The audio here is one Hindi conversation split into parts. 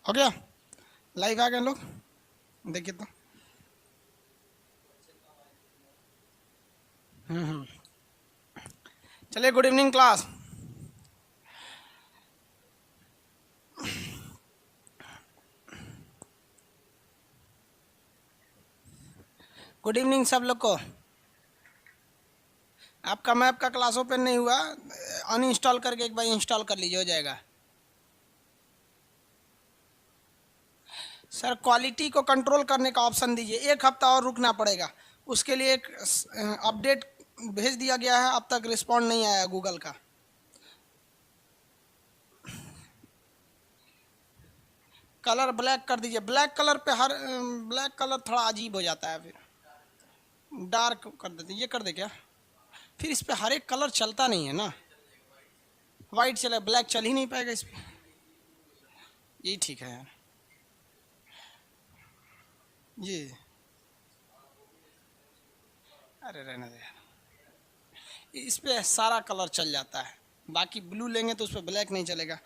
हो गया? लाइव आ गए लोग? देखिए तो। चलिए, good evening class. Good evening सब लोग को। आपका मैप का क्लास ओपन नहीं हुआ, अनइंस्टॉल करके एक बार इंस्टॉल कर लीजिए, हो जाएगा। सर क्वालिटी को कंट्रोल करने का ऑप्शन दीजिए, एक हफ्ता और रुकना पड़ेगा। उसके लिए एक अपडेट भेज दिया गया है, अब तक रिस्पॉन्ड नहीं आया गूगल का। कलर ब्लैक कर दीजिए। ब्लैक कलर पे हर ब्लैक कलर थोड़ा अजीब हो जाता है, फिर डार्क कर देते। ये कर दे क्या? फिर इस पे हर एक कलर चलता नहीं है ना। वाइट चले, ब्लैक चल ही नहीं पाएगा इस पे। यही ठीक है यार। जी, अरे रहने दे यार। इस पे सारा कलर चल जाता है, बाकी ब्लू लेंगे तो उस पर ब्लैक नहीं चलेगा।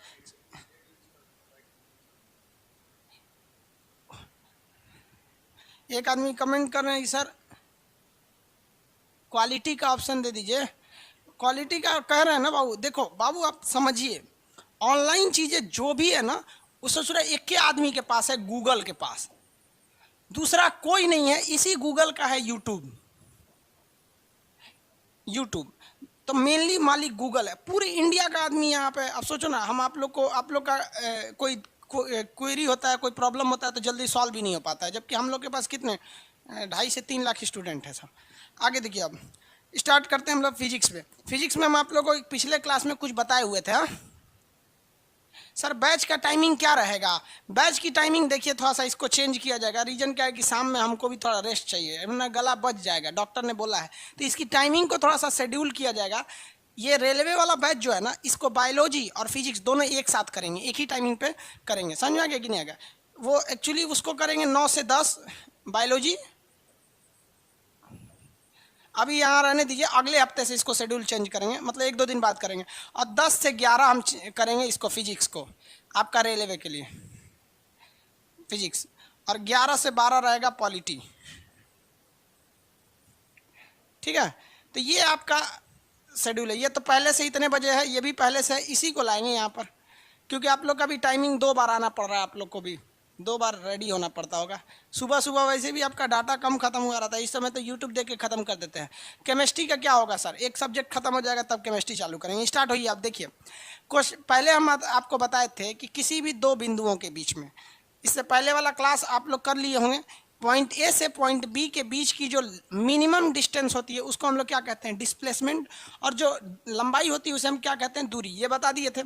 एक आदमी कमेंट कर रहे हैं कि सर क्वालिटी का ऑप्शन दे दीजिए। क्वालिटी का कह रहे हैं ना बाबू। देखो बाबू, आप समझिए, ऑनलाइन चीजें जो भी है ना, उससे सिर्फ एक ही आदमी के पास है, गूगल के पास। दूसरा कोई नहीं है, इसी गूगल का है यूट्यूब। यूट्यूब तो मेनली मालिक गूगल है। पूरी इंडिया का आदमी यहाँ पे। अब सोचो ना, हम आप लोग को, आप लोग का कोई क्वेरी होता है, कोई प्रॉब्लम होता है तो जल्दी सॉल्व भी नहीं हो पाता है, जबकि हम लोग के पास कितने 2.5 से 3 लाख स्टूडेंट हैं सब। आगे देखिए, अब स्टार्ट करते हैं हम लोग फिजिक्स पे। फिजिक्स में हम आप लोगों को पिछले क्लास में कुछ बताए हुए थे। हाँ सर, बैच का टाइमिंग क्या रहेगा? बैच की टाइमिंग देखिए, थोड़ा सा इसको चेंज किया जाएगा। रीजन क्या है कि शाम में हमको भी थोड़ा रेस्ट चाहिए, वरना गला बच जाएगा, डॉक्टर ने बोला है। तो इसकी टाइमिंग को थोड़ा सा शेड्यूल किया जाएगा। ये रेलवे वाला बैच जो है ना, इसको बायोलॉजी और फिजिक्स दोनों एक साथ करेंगे, एक ही टाइमिंग पे करेंगे। समझ में आ गया कि नहीं आ गया? वो एक्चुअली उसको करेंगे 9 से 10 बायोलॉजी। अभी यहाँ रहने दीजिए, अगले हफ्ते से इसको शेड्यूल चेंज करेंगे, मतलब 1-2 दिन बाद करेंगे। और 10 से 11 हम करेंगे इसको, फिजिक्स को, आपका रेलवे के लिए फिजिक्स। और 11 से 12 रहेगा पॉलिटी। ठीक है, तो ये आपका शेड्यूल है। ये तो पहले से इतने बजे है, ये भी पहले से है, इसी को लाएंगे यहाँ पर, क्योंकि आप लोग का भी टाइमिंग 2 बार आना पड़ रहा है, आप लोग को भी 2 बार रेडी होना पड़ता होगा। सुबह सुबह वैसे भी आपका डाटा कम खत्म हुआ रहता है, इस समय तो यूट्यूब देख के खत्म कर देते हैं। केमिस्ट्री का क्या होगा सर? एक सब्जेक्ट खत्म हो जाएगा तब केमिस्ट्री चालू करेंगे। स्टार्ट होइए। आप देखिए, कुछ पहले हम आपको बताए थे कि किसी भी 2 बिंदुओं के बीच में, इससे पहले वाला क्लास आप लोग कर लिए होंगे, पॉइंट ए से पॉइंट बी के बीच की जो मिनिमम डिस्टेंस होती है उसको हम लोग क्या कहते हैं? डिस्प्लेसमेंट। और जो लंबाई होती है उसे हम क्या कहते हैं? दूरी। ये बता दिए थे।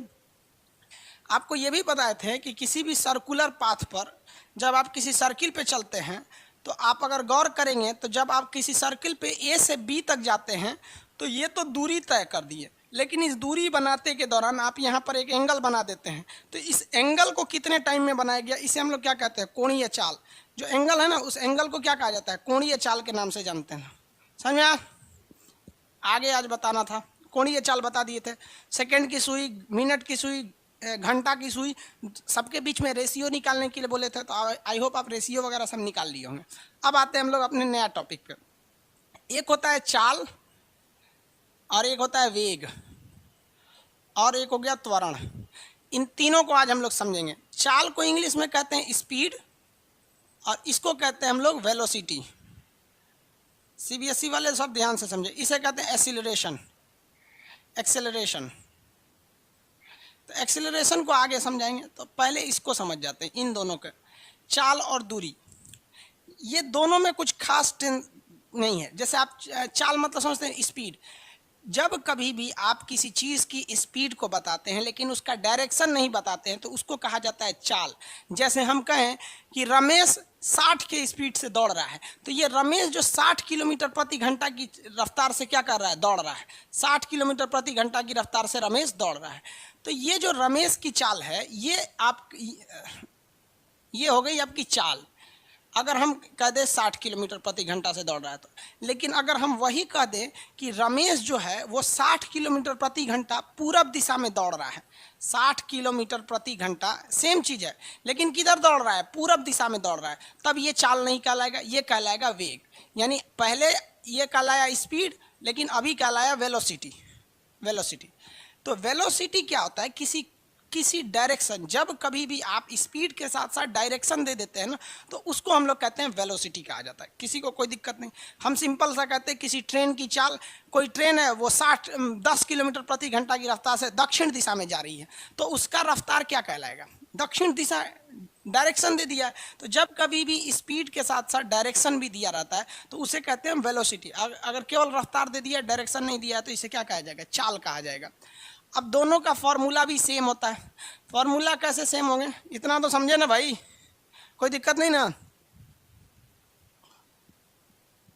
आपको ये भी बताए थे कि किसी भी सर्कुलर पाथ पर जब आप किसी सर्किल पे चलते हैं, तो आप अगर गौर करेंगे तो जब आप किसी सर्किल पे ए से बी तक जाते हैं तो ये तो दूरी तय कर दी है, लेकिन इस दूरी बनाते के दौरान आप यहाँ पर एक एंगल बना देते हैं। तो इस एंगल को कितने टाइम में बनाया गया, इसे हम लोग क्या कहते हैं? कोणीय चाल। जो एंगल है ना, उस एंगल को क्या कहा जाता है? कोणीय चाल के नाम से जानते हैं। समझ में आया? आगे आज बताना था, कोणीय चाल बता दिए थे। सेकंड की सुई, मिनट की सुई, घंटा की सुई, सबके बीच में रेशियो निकालने के लिए बोले थे, तो आई होप आप रेशियो वगैरह सब निकाल लिए होंगे। अब आते हैं हम लोग अपने नया टॉपिक पे। एक होता है चाल, और एक होता है वेग, और एक हो गया त्वरण। इन तीनों को आज हम लोग समझेंगे। चाल को इंग्लिश में कहते हैं स्पीड, और इसको कहते हैं हम लोग वेलोसिटी। सीबीएसई वाले सब ध्यान से समझे, इसे कहते हैं एक्सीलरेशन। एक्सेलरेशन। तो एक्सेलरेशन को आगे समझाएंगे, तो पहले इसको समझ जाते हैं, इन दोनों के, चाल और दूरी। ये दोनों में कुछ खास नहीं है। जैसे आप चाल मतलब समझते हैं स्पीड। जब कभी भी आप किसी चीज़ की स्पीड को बताते हैं लेकिन उसका डायरेक्शन नहीं बताते हैं तो उसको कहा जाता है चाल। जैसे हम कहें कि रमेश 60 के स्पीड से दौड़ रहा है, तो ये रमेश जो 60 किलोमीटर प्रति घंटा की रफ्तार से क्या कर रहा है? दौड़ रहा है। 60 किलोमीटर प्रति घंटा की रफ्तार से रमेश दौड़ रहा है। तो ये जो रमेश की चाल है, ये हो गई आपकी चाल। अगर हम कह दें 60 किलोमीटर प्रति घंटा से दौड़ रहा है तो, लेकिन अगर हम वही कह दें कि रमेश जो है वो 60 किलोमीटर प्रति घंटा पूरब दिशा में दौड़ रहा है, 60 किलोमीटर प्रति घंटा सेम चीज़ है, लेकिन किधर दौड़ रहा है, पूरब दिशा में दौड़ रहा है, तब ये चाल नहीं कहलाएगा, ये कहलाएगा वेग। यानी पहले ये कहलाया स्पीड, लेकिन अभी कहलाया वेलोसिटी। वेलोसिटी, तो वेलोसिटी क्या होता है, किसी डायरेक्शन, जब कभी भी आप स्पीड के साथ साथ डायरेक्शन दे देते हैं ना, तो उसको हम लोग कहते हैं वेलोसिटी कहा जाता है। किसी को कोई दिक्कत नहीं, हम सिंपल सा कहते हैं किसी ट्रेन की चाल, कोई ट्रेन है वो 10 किलोमीटर प्रति घंटा की रफ्तार से दक्षिण दिशा में जा रही है, तो उसका रफ्तार क्या कहलाएगा, दक्षिण दिशा, डायरेक्शन दे दिया है। तो जब कभी भी स्पीड के साथ साथ डायरेक्शन भी दिया रहता है तो उसे कहते हैं वेलोसिटी। अगर केवल रफ्तार दे दिया, डायरेक्शन नहीं दिया है, तो इसे क्या कहा जाएगा, चाल कहा जाएगा। अब दोनों का फॉर्मूला भी सेम होता है। फॉर्मूला कैसे सेम होंगे, इतना तो समझे ना भाई, कोई दिक्कत नहीं ना।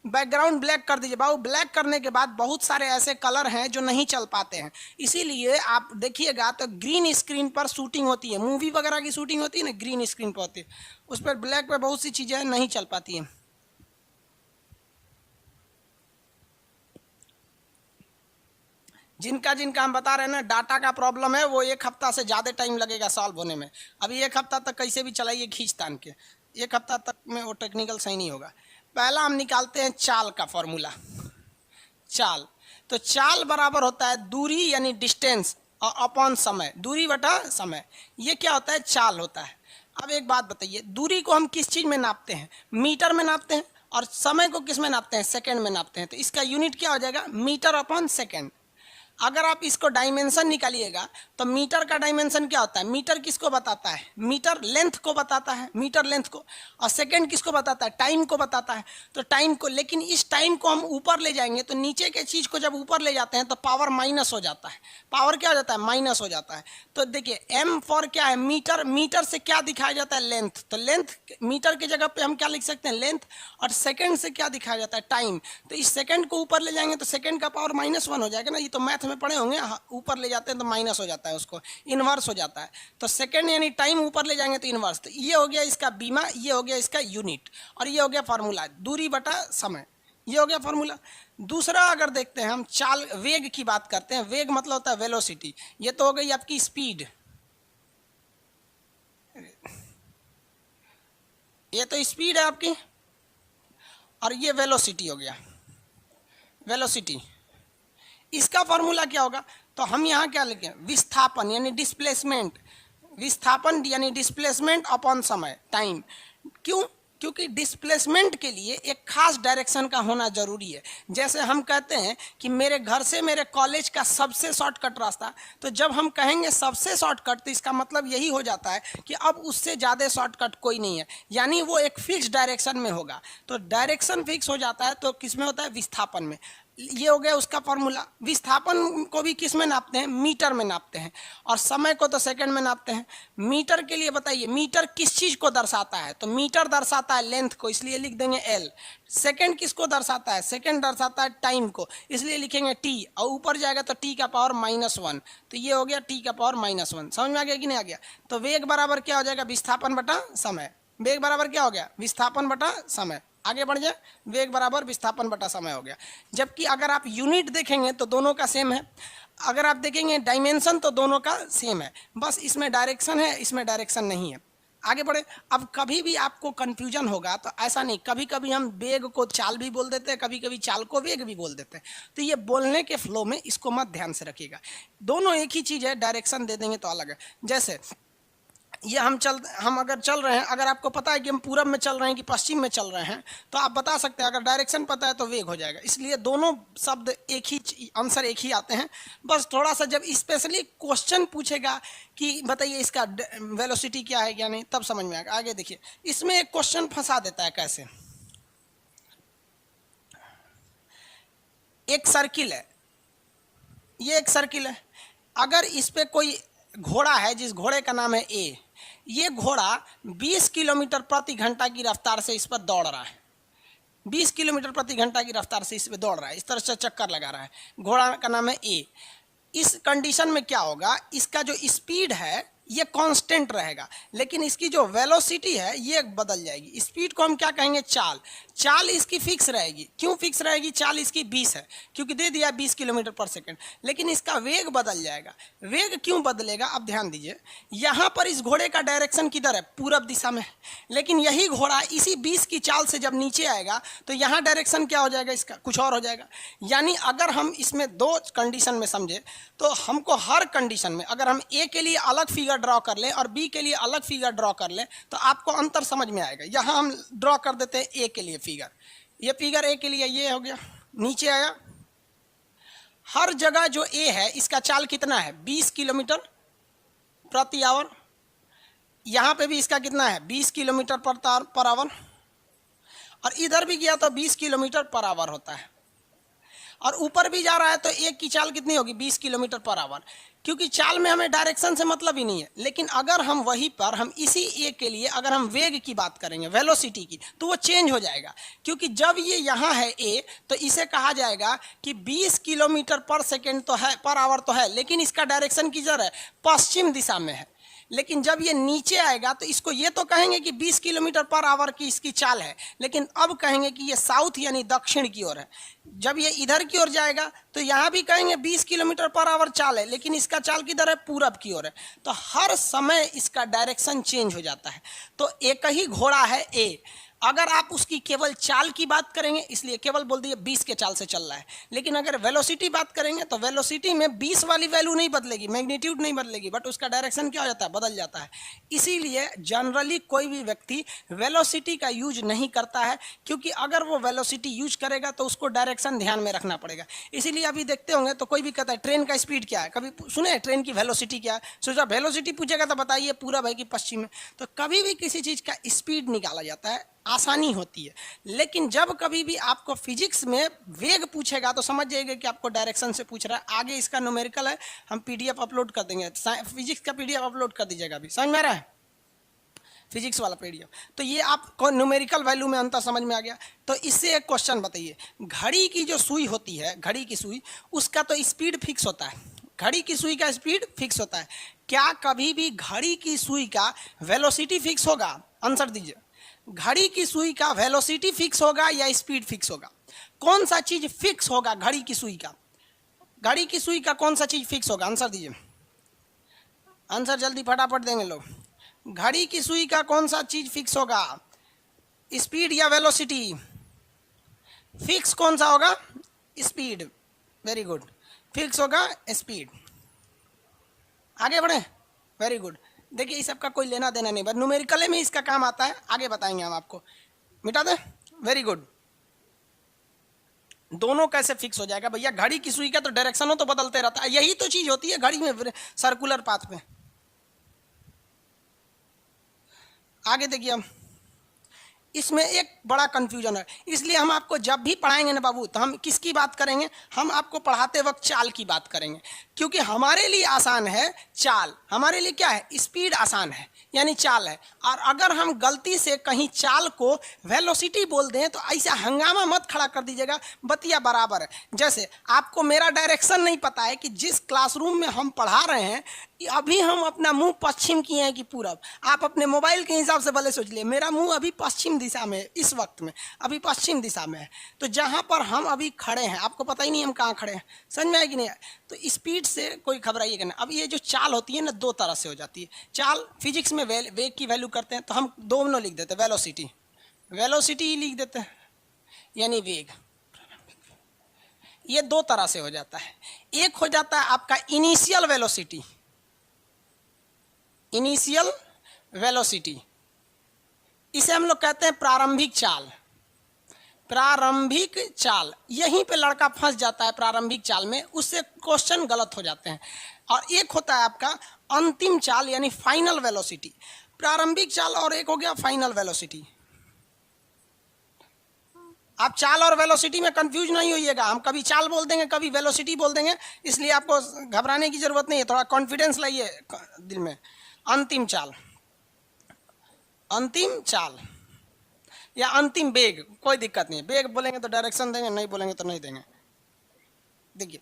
बैकग्राउंड ब्लैक कर दीजिए बाबू। ब्लैक करने के बाद बहुत सारे ऐसे कलर हैं जो नहीं चल पाते हैं, इसीलिए आप देखिएगा तो ग्रीन स्क्रीन पर शूटिंग होती है, मूवी वगैरह की शूटिंग होती है ना, ग्रीन स्क्रीन पर होती है, उस पर ब्लैक पे बहुत सी चीज़ें नहीं चल पाती हैं। जिनका हम बता रहे हैं ना, डाटा का प्रॉब्लम है, वो 1 हफ्ता से ज़्यादा टाइम लगेगा सॉल्व होने में। अभी 1 हफ्ता तक कैसे भी चलाइए खींच तान के, 1 हफ्ता तक में वो टेक्निकल सही नहीं होगा। पहला हम निकालते हैं चाल का फॉर्मूला। चाल, तो चाल बराबर होता है दूरी यानी डिस्टेंस और अपॉन समय, दूरी बटा समय, ये क्या होता है, चाल होता है। अब एक बात बताइए, दूरी को हम किस चीज़ में नापते हैं, मीटर में नापते हैं, और समय को किस में नापते हैं, सेकेंड में नापते हैं। तो इसका यूनिट क्या हो जाएगा, मीटर अपॉन सेकेंड। अगर आप इसको डायमेंशन निकालिएगा तो मीटर का डायमेंशन क्या होता है, मीटर किसको बताता है, मीटर लेंथ को बताता है, मीटर लेंथ को, और सेकंड किसको बताता है, टाइम को बताता है। तो टाइम को, लेकिन इस टाइम को हम ऊपर ले जाएंगे तो नीचे के चीज़ को जब ऊपर ले जाते हैं तो पावर माइनस हो जाता है, पावर क्या हो जाता है, माइनस हो जाता है। तो देखिए एम फॉर क्या है, मीटर, मीटर से क्या दिखाया जाता है, लेंथ, तो लेंथ मीटर की जगह पे हम क्या लिख सकते हैं, लेंथ, और सेकंड से क्या दिखाया जाता है, टाइम। तो इस सेकंड को ऊपर ले जाएंगे तो सेकंड का पावर -1 हो जाएगा ना, ये तो मैथ में पढ़े होंगे, ऊपर ले जाते हैं तो माइनस हो जाता है, उसको इनवर्स हो जाता है। तो सेकंड यानी टाइम ऊपर ले जाएंगे तो इनवर्स। तो ये हो गया इसका बीमा, ये हो गया इसका यूनिट, और ये हो गया फार्मूला, दूरी बटा समय, ये हो गया फार्मूला। दूसरा अगर देखते हैं हम, चाल, वेग की बात करते हैं, वेग मतलब होता है वेलोसिटी। ये तो हो गई आपकी स्पीड, ये तो स्पीड है आपकी, और ये वेलोसिटी हो गया, वेलोसिटी। इसका फॉर्मूला क्या होगा, तो हम यहाँ क्या लिखें, विस्थापन यानी डिस्प्लेसमेंट, विस्थापन यानी डिस्प्लेसमेंट अपॉन समय, टाइम। क्यों, क्योंकि डिस्प्लेसमेंट के लिए एक खास डायरेक्शन का होना जरूरी है। जैसे हम कहते हैं कि मेरे घर से मेरे कॉलेज का सबसे शॉर्टकट रास्ता, तो जब हम कहेंगे सबसे शॉर्टकट तो इसका मतलब यही हो जाता है कि अब उससे ज़्यादा शॉर्टकट कोई नहीं है, यानी वो एक फिक्स डायरेक्शन में होगा। तो डायरेक्शन फिक्स हो जाता है तो किस में होता है, विस्थापन में। ये हो गया उसका फॉर्मूला। विस्थापन को भी किस में नापते हैं, मीटर में नापते हैं, और समय को तो सेकंड में नापते हैं। मीटर के लिए बताइए, मीटर किस चीज़ को दर्शाता है, तो मीटर दर्शाता है लेंथ को, इसलिए लिख देंगे एल। सेकंड किसको दर्शाता है, सेकंड दर्शाता है टाइम को, इसलिए लिखेंगे टी, और ऊपर जाएगा तो टी का पावर -1, तो ये हो गया टी का पावर -1। समझ में आ गया कि नहीं आ गया। तो वेग बराबर क्या हो जाएगा, विस्थापन बटा समय। वेग बराबर क्या हो गया, विस्थापन बटा समय। आगे बढ़ जाए, वेग बराबर विस्थापन बटा समय हो गया। जबकि अगर आप यूनिट देखेंगे तो दोनों का सेम है, अगर आप देखेंगे डायमेंशन तो दोनों का सेम है, बस इसमें डायरेक्शन है, इसमें डायरेक्शन नहीं है। आगे बढ़े। अब कभी भी आपको कन्फ्यूजन होगा तो ऐसा नहीं, कभी कभी हम वेग को चाल भी बोल देते हैं, कभी कभी चाल को वेग भी बोल देते हैं, तो ये बोलने के फ्लो में इसको मत ध्यान से रखिएगा, दोनों एक ही चीज़ है, डायरेक्शन दे देंगे तो अलग है। जैसे ये हम अगर चल रहे हैं, अगर आपको पता है कि हम पूरब में चल रहे हैं कि पश्चिम में चल रहे हैं, तो आप बता सकते हैं, अगर डायरेक्शन पता है तो वेग हो जाएगा। इसलिए दोनों शब्द एक ही, आंसर एक ही आते हैं। बस थोड़ा सा जब स्पेशली क्वेश्चन पूछेगा कि बताइए इसका वेलोसिटी क्या है क्या नहीं, तब समझ में आएगा। आगे देखिए, इसमें एक क्वेश्चन फंसा देता है कैसे। एक सर्किल है, ये एक सर्किल है, अगर इस पे कोई घोड़ा है, जिस घोड़े का नाम है ए, ये घोड़ा 20 किलोमीटर प्रति घंटा की रफ्तार से इस पर दौड़ रहा है, 20 किलोमीटर प्रति घंटा की रफ्तार से इस पर दौड़ रहा है, इस तरह से चक्कर लगा रहा है, घोड़ा का नाम है ए। इस कंडीशन में क्या होगा, इसका जो स्पीड है ये कांस्टेंट रहेगा, लेकिन इसकी जो वेलोसिटी है ये बदल जाएगी। स्पीड को हम क्या कहेंगे? चाल। चाल इसकी फिक्स रहेगी। क्यों फिक्स रहेगी? चाल इसकी 20 है, क्योंकि दे दिया 20 किलोमीटर पर सेकंड, लेकिन इसका वेग बदल जाएगा। वेग क्यों बदलेगा? अब ध्यान दीजिए, यहाँ पर इस घोड़े का डायरेक्शन किधर है? पूरब दिशा में, लेकिन यही घोड़ा इसी 20 की चाल से जब नीचे आएगा तो यहाँ डायरेक्शन क्या हो जाएगा? इसका कुछ और हो जाएगा। यानी अगर हम इसमें दो कंडीशन में समझे तो हमको हर कंडीशन में अगर हम ए के लिए अलग फिगर ड्रॉ कर लें और बी के लिए अलग फिगर ड्रॉ कर लें तो आपको अंतर समझ में आएगा। यहाँ हम ड्रॉ कर देते हैं ए के लिए फिगर, ये फिगर ए के लिए ये हो गया, नीचे आया। हर जगह जो ए है इसका चाल कितना है? 20 किलोमीटर प्रति आवर। यहाँ पे भी इसका कितना है? 20 किलोमीटर पर आवर, और इधर भी गया तो 20 किलोमीटर पर आवर होता है, और ऊपर भी जा रहा है तो एक की चाल कितनी होगी? 20 किलोमीटर पर आवर। क्योंकि चाल में हमें डायरेक्शन से मतलब ही नहीं है, लेकिन अगर हम वहीं पर हम इसी ए के लिए अगर हम वेग की बात करेंगे, वेलोसिटी की, तो वो चेंज हो जाएगा। क्योंकि जब ये यहाँ है ए तो इसे कहा जाएगा कि 20 किलोमीटर पर सेकेंड तो है, पर आवर तो है, लेकिन इसका डायरेक्शन किधर है? पश्चिम दिशा में है। लेकिन जब ये नीचे आएगा तो इसको ये तो कहेंगे कि 20 किलोमीटर पर आवर की इसकी चाल है, लेकिन अब कहेंगे कि ये साउथ यानी दक्षिण की ओर है। जब ये इधर की ओर जाएगा तो यहाँ भी कहेंगे 20 किलोमीटर पर आवर चाल है, लेकिन इसका चाल किधर है? पूरब की ओर है। तो हर समय इसका डायरेक्शन चेंज हो जाता है। तो एक ही घोड़ा है ए, अगर आप उसकी केवल चाल की बात करेंगे, इसलिए केवल बोल दिए 20 के चाल से चल रहा है, लेकिन अगर वेलोसिटी बात करेंगे तो वेलोसिटी में 20 वाली वैल्यू नहीं बदलेगी, मैग्नीट्यूड नहीं बदलेगी, बट उसका डायरेक्शन क्या हो जाता है? बदल जाता है। इसीलिए जनरली कोई भी व्यक्ति वेलोसिटी का यूज नहीं करता है, क्योंकि अगर वो वेलोसिटी यूज करेगा तो उसको डायरेक्शन ध्यान में रखना पड़ेगा। इसीलिए अभी देखते होंगे तो कोई भी कहता है ट्रेन का स्पीड क्या है, कभी सुने ट्रेन की वेलोसिटी क्या है? सोचा वेलोसिटी पूछेगा तो बताइए पूरब है कि पश्चिम है। तो कभी भी किसी चीज़ का स्पीड निकाला जाता है, आसानी होती है। लेकिन जब कभी भी आपको फिजिक्स में वेग पूछेगा तो समझ जाइएगा कि आपको डायरेक्शन से पूछ रहा है। आगे इसका न्यूमेरिकल है, हम पीडीएफ अपलोड कर देंगे, फिजिक्स का पीडीएफ अपलोड कर दीजिएगा। अभी समझ में आ रहा है फिजिक्स वाला पीडीएफ? तो ये आपको न्यूमेरिकल वैल्यू में अंतर समझ में आ गया। तो इससे एक क्वेश्चन बताइए, घड़ी की जो सुई होती है, घड़ी की सुई, उसका तो स्पीड फिक्स होता है, घड़ी की सुई का स्पीड फिक्स होता है। क्या कभी भी घड़ी की सुई का वेलोसिटी फिक्स होगा? आंसर दीजिए। घड़ी की सुई का वेलोसिटी फिक्स होगा या स्पीड फिक्स होगा? कौन सा चीज फिक्स होगा घड़ी की सुई का? घड़ी की सुई का कौन सा चीज फिक्स होगा? आंसर दीजिए, आंसर जल्दी फटाफट देंगे लोग। घड़ी की सुई का कौन सा चीज फिक्स होगा? स्पीड या वेलोसिटी? फिक्स कौन सा होगा? स्पीड। वेरी गुड, फिक्स होगा स्पीड। आगे बढ़े, वेरी गुड। देखिए इस सबका कोई लेना देना नहीं, बस न्यूमेरिकल में इसका काम आता है, आगे बताएंगे हम आपको। मिटा दे, वेरी गुड। दोनों कैसे फिक्स हो जाएगा भैया? घड़ी की सुई का तो डायरेक्शन हो तो बदलते रहता है, यही तो चीज होती है घड़ी में, सर्कुलर पाथ में। आगे देखिए, हम इसमें एक बड़ा कंफ्यूजन है, इसलिए हम आपको जब भी पढ़ाएंगे ना बाबू तो हम किसकी बात करेंगे? हम आपको पढ़ाते वक्त चाल की बात करेंगे, क्योंकि हमारे लिए आसान है चाल। हमारे लिए क्या है? स्पीड आसान है, यानी चाल है। और अगर हम गलती से कहीं चाल को वेलोसिटी बोल दें तो ऐसा हंगामा मत खड़ा कर दीजिएगा, बतिया बराबर है। जैसे आपको मेरा डायरेक्शन नहीं पता है कि जिस क्लासरूम में हम पढ़ा रहे हैं अभी हम अपना मुंह पश्चिम किए हैं कि पूरब, आप अपने मोबाइल के हिसाब से भले सोच लिए मेरा मुंह अभी पश्चिम दिशा में है, इस वक्त में अभी पश्चिम दिशा में है। तो जहाँ पर हम अभी खड़े हैं आपको पता ही नहीं हम कहाँ खड़े हैं, समझ में आए कि नहीं? तो स्पीड से कोई घबराइएगा नहीं। अब ये जो चाल होती है ना, दो तरह से हो जाती है चाल। फिजिक्स में वेग की वैल्यू करते हैं तो हम दोनों लिख देते हैं, वेलोसिटी, वेलोसिटी लिख देते हैं, यानी वेग। ये दो तरह से हो जाता है। एक हो जाता है आपका इनिशियल वेलोसिटी, इनिशियल वेलोसिटी, इसे हम लोग कहते हैं प्रारंभिक चाल। प्रारंभिक चाल, यहीं पे लड़का फंस जाता है प्रारंभिक चाल में, उससे क्वेश्चन गलत हो जाते हैं। और एक होता है आपका अंतिम चाल यानी फाइनल वेलोसिटी। प्रारंभिक चाल और एक हो गया फाइनल वेलोसिटी। आप चाल और वेलोसिटी में कंफ्यूज नहीं होइएगा, हम कभी चाल बोल देंगे कभी वेलोसिटी बोल देंगे, इसलिए आपको घबराने की जरूरत नहीं है, थोड़ा कॉन्फिडेंस लाइए दिल में। अंतिम चाल, अंतिम चाल या अंतिम वेग, कोई दिक्कत नहीं है। वेग बोलेंगे तो डायरेक्शन देंगे, नहीं बोलेंगे तो नहीं देंगे। देखिए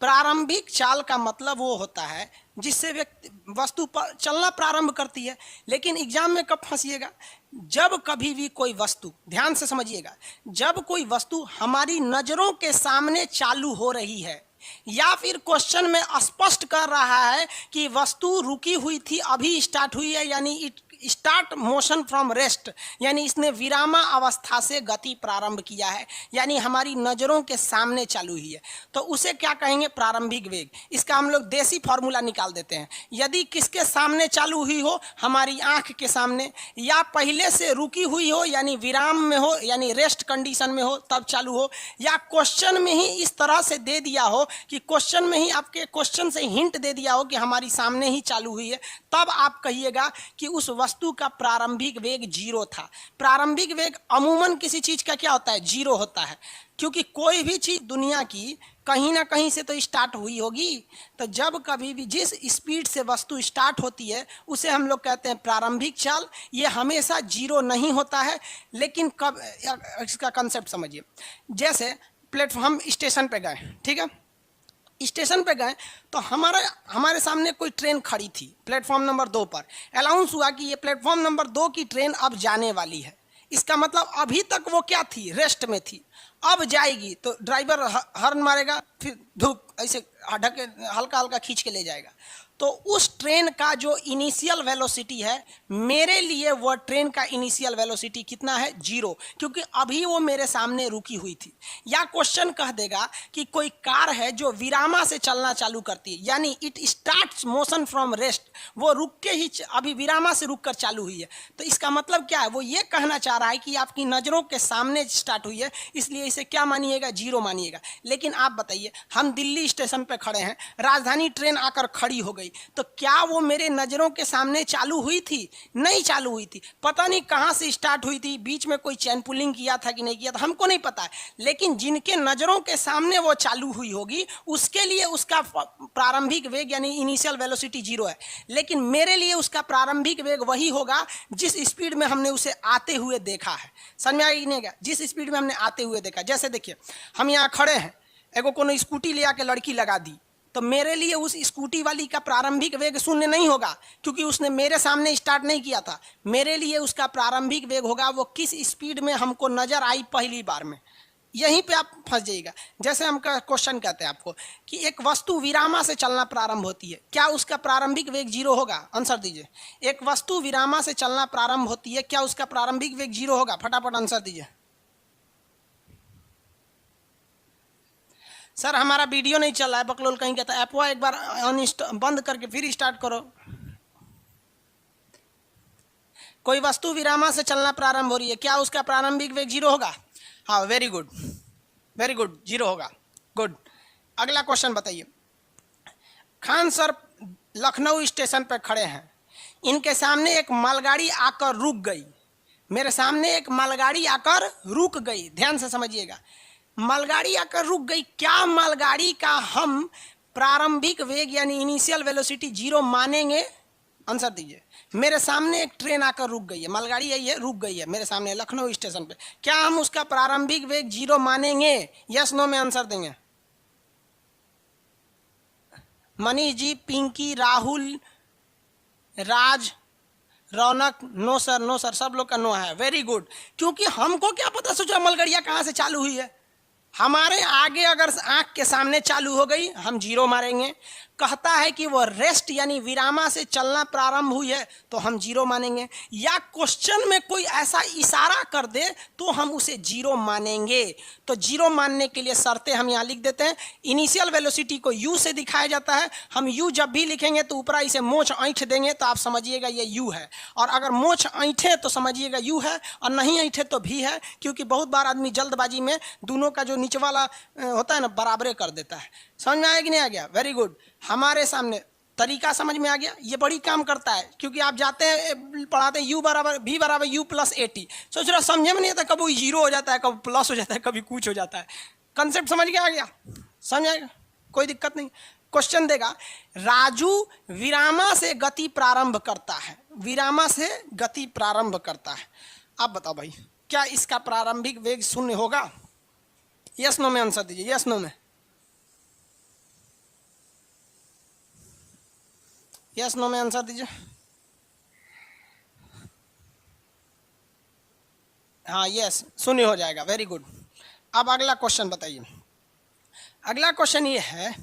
प्रारंभिक चाल का मतलब वो होता है जिससे व्यक्ति वस्तु पर चलना प्रारंभ करती है। लेकिन एग्जाम में कब फंसिएगा, जब कभी भी कोई वस्तु, ध्यान से समझिएगा, जब कोई वस्तु हमारी नजरों के सामने चालू हो रही है या फिर क्वेश्चन में स्पष्ट कर रहा है कि वस्तु रुकी हुई थी अभी स्टार्ट हुई है, यानी it start motion from rest, यानी इसने विरामा अवस्था से गति प्रारंभ किया है, यानी हमारी नज़रों के सामने चालू हुई है, तो उसे क्या कहेंगे, प्रारंभिक वेग। इसका हम लोग देसी फॉर्मूला निकाल देते हैं। यदि किसके सामने चालू हुई हो, हमारी आंख के सामने, या पहले से रुकी हुई हो यानी विराम में हो यानी रेस्ट कंडीशन में हो तब चालू हो, या क्वेश्चन में ही इस तरह से दे दिया हो कि क्वेश्चन में ही आपके क्वेश्चन से हिंट दे दिया हो कि हमारी सामने ही चालू हुई है, तब आप कहिएगा कि उस वस्तु का प्रारंभिक वेग 0 था। प्रारंभिक वेग अमूमन किसी चीज का क्या होता है, 0 होता है, क्योंकि कोई भी चीज दुनिया की कहीं ना कहीं से तो स्टार्ट हुई होगी। तो जब कभी भी जिस स्पीड से वस्तु स्टार्ट होती है उसे हम लोग कहते हैं प्रारंभिक चाल। ये हमेशा 0 नहीं होता है, लेकिन कब, इसका कंसेप्ट समझिए। जैसे प्लेटफॉर्म स्टेशन पे गए, ठीक है, स्टेशन पे गए तो हमारे सामने कोई ट्रेन खड़ी थी प्लेटफॉर्म नंबर 2 पर। अनाउंस हुआ कि ये प्लेटफॉर्म नंबर 2 की ट्रेन अब जाने वाली है। इसका मतलब अभी तक वो क्या थी, रेस्ट में थी, अब जाएगी। तो ड्राइवर हॉर्न मारेगा, फिर धूप ऐसे ढके हल्का हल्का खींच के ले जाएगा। तो उस ट्रेन का जो इनिशियल वेलोसिटी है, मेरे लिए वो ट्रेन का इनिशियल वेलोसिटी कितना है, 0, क्योंकि अभी वो मेरे सामने रुकी हुई थी। या क्वेश्चन कह देगा कि कोई कार है जो विरामा से चलना चालू करती है, यानी it starts motion from rest, वो रुक के ही अभी विरामा से रुक कर चालू हुई है। तो इसका मतलब क्या है, वो ये कहना चाह रहा है कि आपकी नज़रों के सामने स्टार्ट हुई है, इसलिए इसे क्या मानिएगा, 0 मानिएगा। लेकिन आप बताइए, हम दिल्ली स्टेशन पे खड़े हैं, राजधानी ट्रेन आकर खड़ी हो गई, तो क्या वो मेरे नज़रों के सामने चालू हुई थी, नहीं चालू हुई थी। पता नहीं कहाँ से स्टार्ट हुई थी, बीच में कोई चैन पुलिंग किया था कि नहीं किया था, हमको नहीं पता है। लेकिन जिनके नज़रों के सामने वो चालू हुई होगी उसके लिए उसका प्रारंभिक वेग यानी इनिशियल वेलोसिटी 0 है। लेकिन मेरे लिए उसका प्रारंभिक वेग वही होगा जिस स्पीड में हमने उसे आते हुए देखा है। समझ में आई नहीं क्या, जिस स्पीड में हमने आते हुए देखा। जैसे देखिए, हम यहाँ खड़े हैं, एगो कोनो स्कूटी ले आके लड़की लगा दी, तो मेरे लिए उस स्कूटी वाली का प्रारंभिक वेग 0 नहीं होगा, क्योंकि उसने मेरे सामने स्टार्ट नहीं किया था। मेरे लिए उसका प्रारंभिक वेग होगा वो किस स्पीड में हमको नजर आई पहली बार में। यहीं पे आप फंस जाइएगा। जैसे हम क्वेश्चन कहते हैं आपको कि एक वस्तु विरामा से चलना प्रारंभ होती है, क्या उसका प्रारंभिक वेग 0 होगा, आंसर दीजिए। एक वस्तु विरामा से चलना प्रारंभ होती है, क्या उसका प्रारंभिक वेग 0 होगा, फटाफट आंसर दीजिए। सर हमारा वीडियो नहीं चल रहा है, बकलोल कहीं कहता है, ऐप एक बार बंद करके फिर स्टार्ट करो। कोई वस्तु विरामा से चलना प्रारंभ हो रही है, क्या उसका प्रारंभिक वेग 0 होगा, हाँ वेरी गुड वेरी गुड, 0 होगा, गुड। अगला क्वेश्चन बताइए। खान सर लखनऊ स्टेशन पर खड़े हैं, इनके सामने एक मालगाड़ी आकर रुक गई। मेरे सामने एक मालगाड़ी आकर रुक गई, ध्यान से समझिएगा, मालगाड़ी आकर रुक गई। क्या मालगाड़ी का हम प्रारंभिक वेग यानी इनिशियल वेलोसिटी 0 मानेंगे, आंसर दीजिए। मेरे सामने एक ट्रेन आकर रुक गई है, मालगाड़ी यही है, रुक गई है मेरे सामने लखनऊ स्टेशन पे, क्या हम उसका प्रारंभिक वेग 0 मानेंगे, यस नो में आंसर देंगे। मनीष जी, पिंकी, राहुल, राज, रौनक, नो सर, नो सर, सब लोग का नो है, वेरी गुड। क्योंकि हमको क्या पता सोचा मालगाड़ियाँ कहाँ से चालू हुई है। हमारे आगे अगर आंख के सामने चालू हो गई हम 0 मारेंगे। कहता है कि वो रेस्ट यानी विरामा से चलना प्रारंभ हुई है तो हम 0 मानेंगे। या क्वेश्चन में कोई ऐसा इशारा कर दे तो हम उसे 0 मानेंगे। तो 0 मानने के लिए शर्तें हम यहाँ लिख देते हैं। इनिशियल वेलोसिटी को u से दिखाया जाता है। हम u जब भी लिखेंगे तो ऊपर इसे मोछ ऐंठ देंगे तो आप समझिएगा ये u है, और अगर मोछ ऐंठे तो समझिएगा u है, और नहीं ऐंठे तो भी है, क्योंकि बहुत बार आदमी जल्दबाजी में दोनों का जो नीचे वाला होता है ना बराबरे कर देता है। समझ में आया कि नहीं आ गया, वेरी गुड। हमारे सामने तरीका समझ में आ गया, ये बड़ी काम करता है, क्योंकि आप जाते हैं पढ़ाते हैं u बराबर v बराबर u प्लस 80, सोच रहा समझे में नहीं आता, कभी 0 हो जाता है, कभी प्लस हो जाता है, कभी कुछ हो जाता है। कंसेप्ट समझ के आ गया, समझ आएगा, कोई दिक्कत नहीं। क्वेश्चन देगा, राजू विरामा से गति प्रारंभ करता है, विरामा से गति प्रारंभ करता है। अब बताओ भाई, क्या इसका प्रारंभिक वेग 0 होगा, यस नो में आंसर दीजिए, यस नो में। यस नो में आंसर दीजिए। हाँ यस, शून्य हो जाएगा, वेरी गुड। अब अगला क्वेश्चन बताइए। अगला क्वेश्चन ये है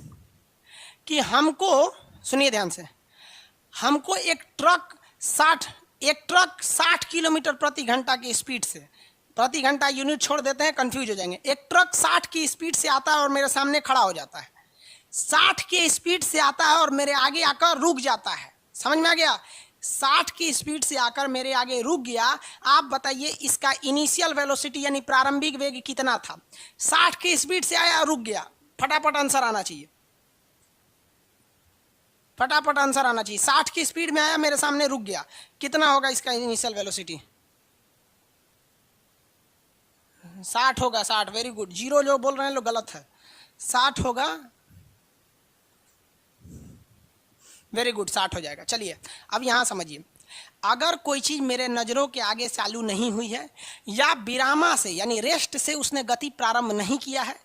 कि हमको, सुनिए ध्यान से, हमको एक ट्रक 60 किलोमीटर प्रति घंटा की स्पीड से, प्रति घंटा यूनिट छोड़ देते हैं, कंफ्यूज हो जाएंगे। एक ट्रक 60 की स्पीड से आता है और मेरे सामने खड़ा हो जाता है। 60 की स्पीड से आता है और मेरे आगे आकर रुक जाता है। समझ में आ गया? 60 की स्पीड से आकर मेरे आगे रुक गया। आप बताइए इसका इनिशियल वेलोसिटी यानी प्रारंभिक वेग कितना था? 60 की स्पीड से आया, रुक गया। फटाफट आंसर आना चाहिए, फटाफट आंसर आना चाहिए। 60 की स्पीड में आया, मेरे सामने रुक गया, कितना होगा इसका इनिशियल वेलोसिटी? 60 होगा, 60। Very good. जीरो जो बोल रहे हैं लोग गलत है, 60 होगा। वेरी गुड, 60 हो जाएगा। चलिए अब यहाँ समझिए, अगर कोई चीज़ मेरे नज़रों के आगे चालू नहीं हुई है या विरामा से यानी रेस्ट से उसने गति प्रारंभ नहीं किया है,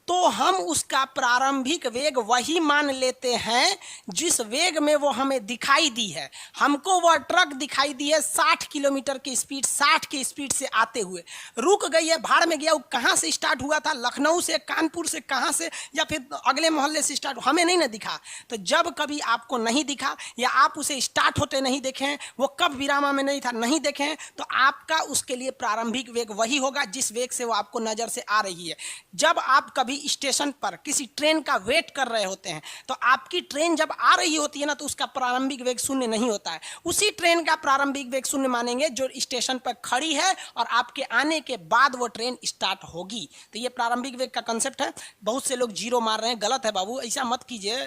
तो हम उसका प्रारंभिक वेग वही मान लेते हैं जिस वेग में वो हमें दिखाई दी है। हमको वह ट्रक दिखाई दी है 60 किलोमीटर की स्पीड, 60 की स्पीड से आते हुए, रुक गई है, भाड़ में गया। वो कहाँ से स्टार्ट हुआ था? लखनऊ से, कानपुर से, कहाँ से, या फिर अगले मोहल्ले से स्टार्ट, हमें नहीं ना दिखा। तो जब कभी आपको नहीं दिखा या आप उसे स्टार्ट होते नहीं देखे हैं, वो कब विरामा में नहीं था नहीं देखे हैं, तो आपका उसके लिए प्रारंभिक वेग वही होगा जिस वेग से वो आपको नज़र से आ रही है। जब आप कभी स्टेशन पर किसी ट्रेन का वेट कर रहे होते हैं, तो आपकी ट्रेन जब आ रही होती है ना, तो उसका प्रारंभिक वेग शून्य नहीं होता है। उसी ट्रेन का प्रारंभिक वेग शून्य मानेंगे जो स्टेशन पर खड़ी है और आपके आने के बाद वो ट्रेन स्टार्ट होगी। तो ये प्रारंभिक वेग का कंसेप्ट है। बहुत से लोग जीरो मार रहे हैं, गलत है बाबू, ऐसा मत कीजिए।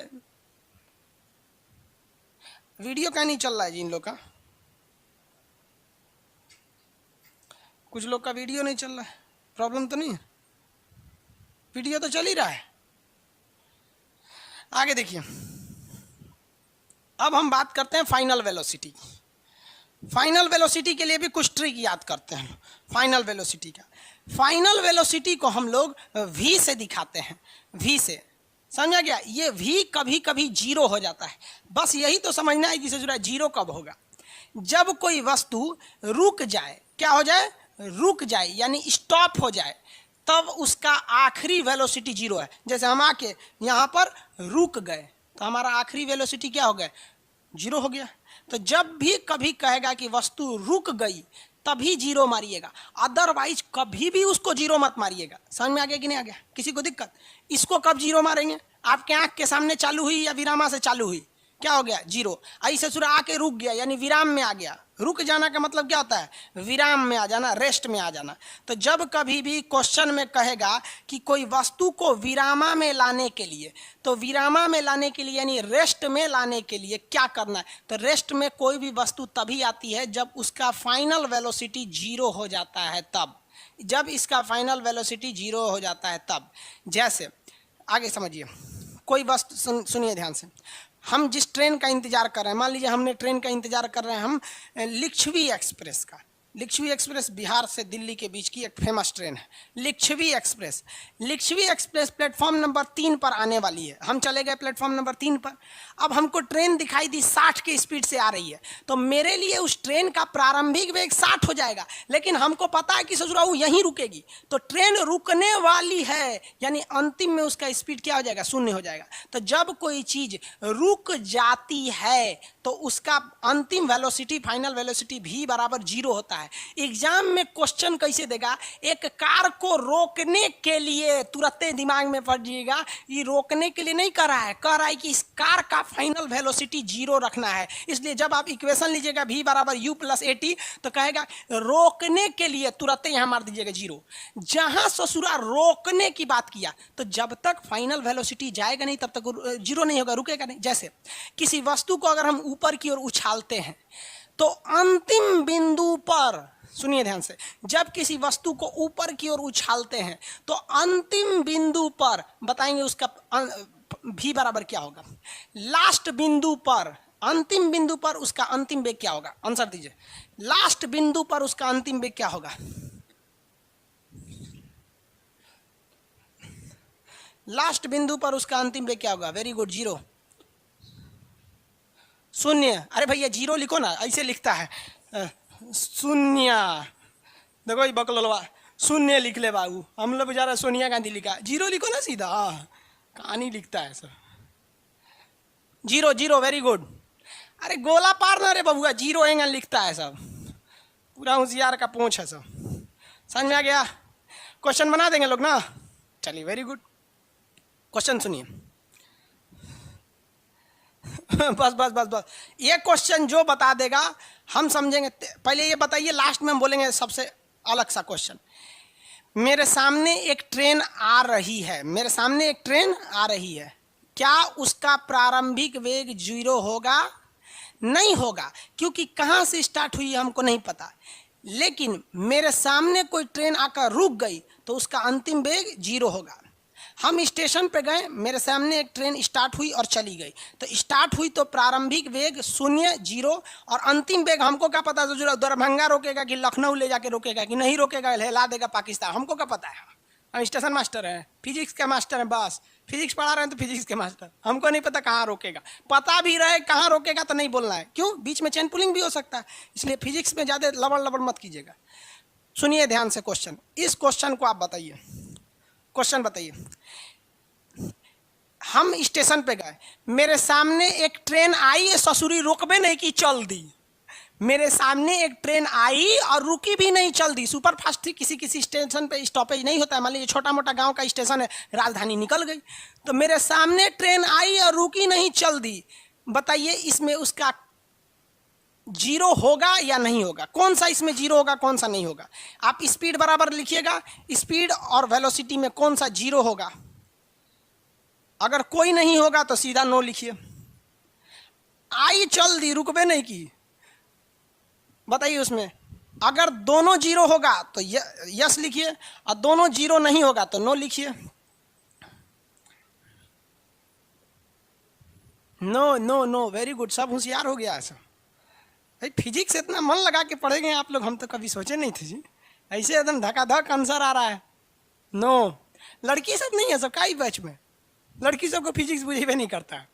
वीडियो क्या नहीं चल रहा है जी इन लोग का? कुछ लोग का वीडियो नहीं चल रहा है, प्रॉब्लम तो नहीं है? वीडियो तो चल ही रहा है। आगे देखिए, अब हम बात करते हैं फाइनल वेलोसिटी। फाइनल वेलोसिटी के लिए भी कुछ ट्रिक याद करते हैं। फाइनल वेलोसिटी का, फाइनल वेलोसिटी को हम लोग v से दिखाते हैं, v से। समझा गया? ये v कभी कभी जीरो हो जाता है, बस यही तो समझना है कि जीरो कब होगा। जब कोई वस्तु रुक जाए, क्या हो जाए? रुक जाए यानी स्टॉप हो जाए, तब उसका आखिरी वेलोसिटी जीरो है। जैसे हम आके यहाँ पर रुक गए तो हमारा आखिरी वेलोसिटी क्या हो गया? जीरो हो गया। तो जब भी कभी कहेगा कि वस्तु रुक गई, तभी जीरो मारिएगा, अदरवाइज कभी भी उसको जीरो मत मारिएगा। समझ में आ गया कि नहीं आ गया? किसी को दिक्कत? इसको कब जीरो मारेंगे? आपके आंख के सामने चालू हुई या विरामा से चालू हुई, क्या हो गया? जीरो। ऐसे सूर्य आके रुक गया यानी विराम में आ गया। रुक जाना का मतलब क्या होता है? विराम में आ जाना, रेस्ट में आ जाना। तो जब कभी भी क्वेश्चन में कहेगा कि कोई वस्तु को विरामा में लाने के लिए, तो विरामा में लाने के लिए यानी रेस्ट में लाने के लिए क्या करना है? तो रेस्ट में कोई भी वस्तु तभी आती है जब उसका फाइनल वेलोसिटी जीरो हो जाता है, तब। जब इसका फाइनल वेलोसिटी जीरो हो जाता है तब। जैसे आगे समझिए, कोई वस्तु, सुनिए ध्यान से, हम जिस ट्रेन का इंतजार कर रहे हैं, मान लीजिए हमने ट्रेन का इंतजार कर रहे हैं हम लिच्छवी एक्सप्रेस का। लिच्छवी एक्सप्रेस बिहार से दिल्ली के बीच की एक फेमस ट्रेन है, Lichchhavi Express. Lichchhavi Express platform number 3 पर आने वाली है। हम चले गए प्लेटफॉर्म नंबर 3 पर। अब हमको ट्रेन दिखाई दी 60 की स्पीड से आ रही है, तो मेरे लिए उस ट्रेन का प्रारंभिक वेग 60 हो जाएगा, लेकिन हमको पता है कि ससुराल यहीं रुकेगी, तो ट्रेन रुकने वाली है यानी अंतिम में उसका स्पीड क्या हो जाएगा? शून्य हो जाएगा। तो जब कोई चीज रुक जाती है तो उसका अंतिम वेलोसिटी, फाइनल वेलोसिटी v बराबर जीरो होता है। एग्जाम में क्वेश्चन कैसे देगा? एक कार को रोकने के लिए, तुरंत दिमाग में पड़ जाएगा, ये रोकने के लिए नहीं कर रहा है, कह रहा है कि इस कार का फाइनल वेलोसिटी जीरो रखना है। इसलिए जब आप इक्वेशन लीजिएगा v बराबर u प्लस at, तो कहेगा रोकने के लिए, तुरंत यहां मार दीजिएगा जीरो। जहां ससुरा रोकने की बात किया, तो जब तक फाइनल वेलोसिटी जाएगा नहीं तब तक जीरो नहीं होगा, रुकेगा नहीं। जैसे किसी वस्तु को अगर हम ऊपर की ओर उछालते हैं, तो अंतिम बिंदु पर, सुनिए ध्यान से, जब किसी वस्तु को ऊपर की ओर उछालते हैं तो अंतिम बिंदु पर बताएंगे उसका v बराबर क्या होगा। लास्ट बिंदु पर, अंतिम बिंदु पर उसका अंतिम वेग क्या होगा? आंसर दीजिए। लास्ट बिंदु पर उसका अंतिम वेग क्या होगा? लास्ट बिंदु पर उसका अंतिम वेग क्या होगा? Very good, zero. शून्य। अरे भैया जीरो लिखो ना, ऐसे लिखता है शून्य। देखो ये बकलोलवा शून्य लिख ले बाबू, हम लोग बेचारा सोनिया गांधी लिखा, जीरो लिखो ना सीधा। कहानी लिखता है sir, zero zero, very good. अरे गोला पार ना रे बबुआ, जीरो एंगल लिखता है सब, पूरा होशियार का पूंछ है सब। समझ में आ गया? क्वेश्चन बना देंगे लोग ना? चलिए वेरी गुड, क्वेश्चन सुनिए। बस बस बस बस, ये क्वेश्चन जो बता देगा हम समझेंगे। पहले ये बताइए, लास्ट में हम बोलेंगे सबसे अलग सा क्वेश्चन। मेरे सामने एक ट्रेन आ रही है, मेरे सामने एक ट्रेन आ रही है, क्या उसका प्रारंभिक वेग 0 होगा? नहीं होगा, क्योंकि कहाँ से स्टार्ट हुई हमको नहीं पता। लेकिन मेरे सामने कोई ट्रेन आकर रुक गई तो उसका अंतिम वेग 0 होगा। हम स्टेशन पे गए, मेरे सामने एक ट्रेन स्टार्ट हुई और चली गई, तो स्टार्ट हुई तो प्रारंभिक वेग 0 0, और अंतिम वेग हमको क्या पता, दरभंगा रोकेगा कि लखनऊ ले जाके रोकेगा कि नहीं रोकेगा, हिला देगा पाकिस्तान, हमको क्या पता है? हम स्टेशन मास्टर हैं, फिजिक्स के मास्टर हैं, बस फिजिक्स पढ़ा रहे हैं तो फिजिक्स के मास्टर। हमको नहीं पता कहाँ रोकेगा, पता भी रहे कहाँ रोकेगा तो नहीं बोलना है, क्यों? बीच में चेन पुलिंग भी हो सकता है, इसलिए फिजिक्स में ज़्यादा लबड़ लबड़ मत कीजिएगा। सुनिए ध्यान से क्वेश्चन, इस क्वेश्चन को आप बताइए। क्वेश्चन बताइए, हम स्टेशन पे गए, मेरे सामने एक ट्रेन आई, ससुरी रोकबे नहीं की, चल दी। मेरे सामने एक ट्रेन आई और रुकी भी नहीं, चल दी। सुपर फास्ट थी, किसी किसी स्टेशन पे स्टॉपेज नहीं होता है, मान लीजिए छोटा मोटा गांव का स्टेशन है, राजधानी निकल गई, तो मेरे सामने ट्रेन आई और रुकी नहीं, चल दी। बताइए इसमें उसका 0 होगा या नहीं होगा? कौन सा इसमें 0 होगा, कौन सा नहीं होगा? आप स्पीड बराबर लिखिएगा, स्पीड और वेलोसिटी में कौन सा 0 होगा? अगर कोई नहीं होगा तो सीधा नो लिखिए। आई चल दी, रुकबे नहीं की, बताइए उसमें अगर दोनों 0 होगा तो यस लिखिए, और दोनों 0 नहीं होगा तो नो लिखिए। No no no, very good, सब होशियार हो गया ऐसा। भाई फिजिक्स इतना मन लगा के पढ़ेंगे आप लोग, हम तो कभी सोचे नहीं थे जी, ऐसे एकदम धकाधक आंसर आ रहा है। नो, लड़की सब नहीं है, सब का ही बैच में लड़की सबको फिजिक्स बुझेबे नहीं करता।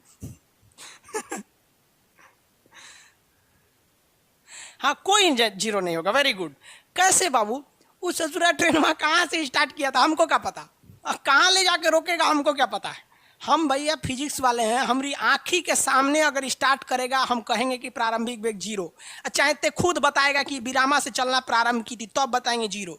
हाँ, कोई 0 नहीं होगा, वेरी गुड। कैसे बाबू? उस ससुरा ट्रेन वहाँ कहाँ से स्टार्ट किया था हमको क्या पता, और कहाँ ले जाके रोकेगा हमको क्या पता है? हम भैया फिजिक्स वाले हैं, हमारी आँखी के सामने अगर स्टार्ट करेगा हम कहेंगे कि प्रारंभिक वेग 0, चाहे खुद बताएगा कि बिरामा से चलना प्रारंभ की थी तब बताएंगे 0,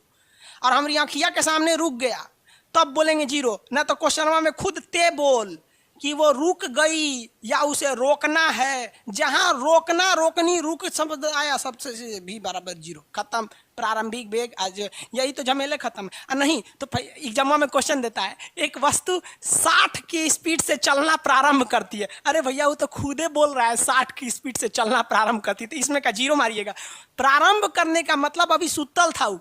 और हमारी आँखिया के सामने रुक गया तब बोलेंगे 0। ना तो क्वेश्चन में खुद ते बोल कि वो रुक गई या उसे रोकना है, जहां रोकना रोकनी रुक शब्द आया सबसे भी बराबर 0, खत्म प्रारंभिक वेग। आज यही तो झमेले खत्म। नहीं तो एग्जाम में क्वेश्चन देता है, एक वस्तु 60 की स्पीड से चलना प्रारंभ करती है। अरे भैया वो तो खुदे बोल रहा है 60 की स्पीड से चलना प्रारंभ करती है, तो इसमें का 0 मारिएगा। प्रारंभ करने का मतलब अभी सुतल था वो,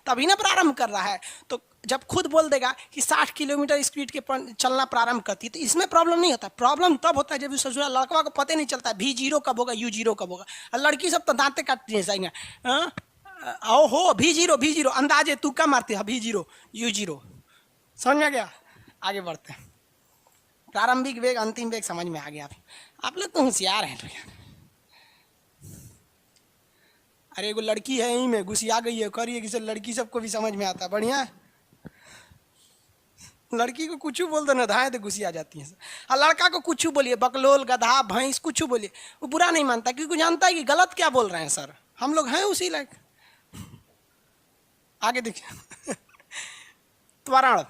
तभी ना प्रारंभ कर रहा है। तो जब खुद बोल देगा कि 60 किलोमीटर स्पीड के चलना प्रारंभ करती है तो इसमें प्रॉब्लम नहीं होता। प्रॉब्लम तब होता है जब ससुरा लड़का को पता नहीं चलता भी 0 कब होगा, U0 कब होगा। और लड़की सब तो दांते काटती है जाएंगे, आओ हो भी 0 अंदाजे तू क्या मारती है, भी 0 U0। समझ में आ गया? आगे बढ़ते हैं। प्रारंभिक वेग अंतिम वेग समझ में आ गया। आप लोग तो होशियार हैं। अरे एगो लड़की है यहीं में घुसिया गई है, करिए कि लड़की सबको भी समझ में आता है, बढ़िया। लड़की को कुछ बोल दो ना, धाए तो घुसी आ जाती है। और लड़का को कुछ बोलिए, बकलोल, गधा, भैंस, कुछ बोलिए, वो बुरा नहीं मानता, क्योंकि जानता है कि गलत क्या बोल रहे हैं सर, हम लोग हैं उसी लायक। आगे देखिए, त्वरण,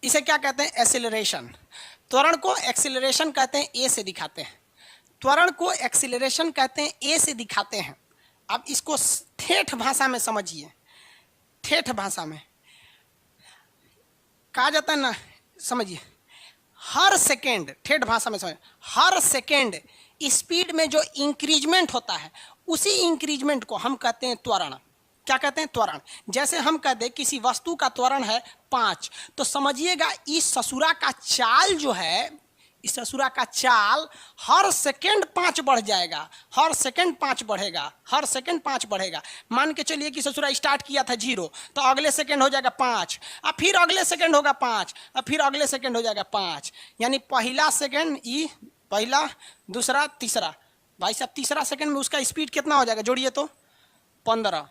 इसे क्या कहते हैं? एक्सीलरेशन। त्वरण को एक्सीलरेशन कहते हैं, ए से दिखाते हैं। त्वरण को एक्सीलरेशन कहते हैं, ए से दिखाते हैं। अब इसको ठेठ भाषा में समझिए। ठेठ भाषा में कहा जाता है ना, समझिए, हर सेकेंड, ठेठ भाषा में समझिए, हर सेकेंड स्पीड में जो इंक्रीजमेंट होता है उसी इंक्रीजमेंट को हम कहते हैं त्वरण। क्या कहते हैं? त्वरण। जैसे हम कहते हैं किसी वस्तु का त्वरण है 5, तो समझिएगा इस ससुरा का चाल जो है, इस ससुरा का चाल हर सेकंड 5 बढ़ जाएगा, हर सेकंड 5 बढ़ेगा, हर सेकंड 5 बढ़ेगा। मान के चलिए कि ससुरा स्टार्ट किया था 0, तो अगले सेकंड हो जाएगा 5, और फिर अगले सेकंड होगा 5, और फिर अगले सेकंड हो जाएगा 5। यानी पहला सेकंड ई पहला, दूसरा, तीसरा। भाई साहब तीसरा सेकंड में उसका स्पीड कितना हो जाएगा, जोड़िए तो 15।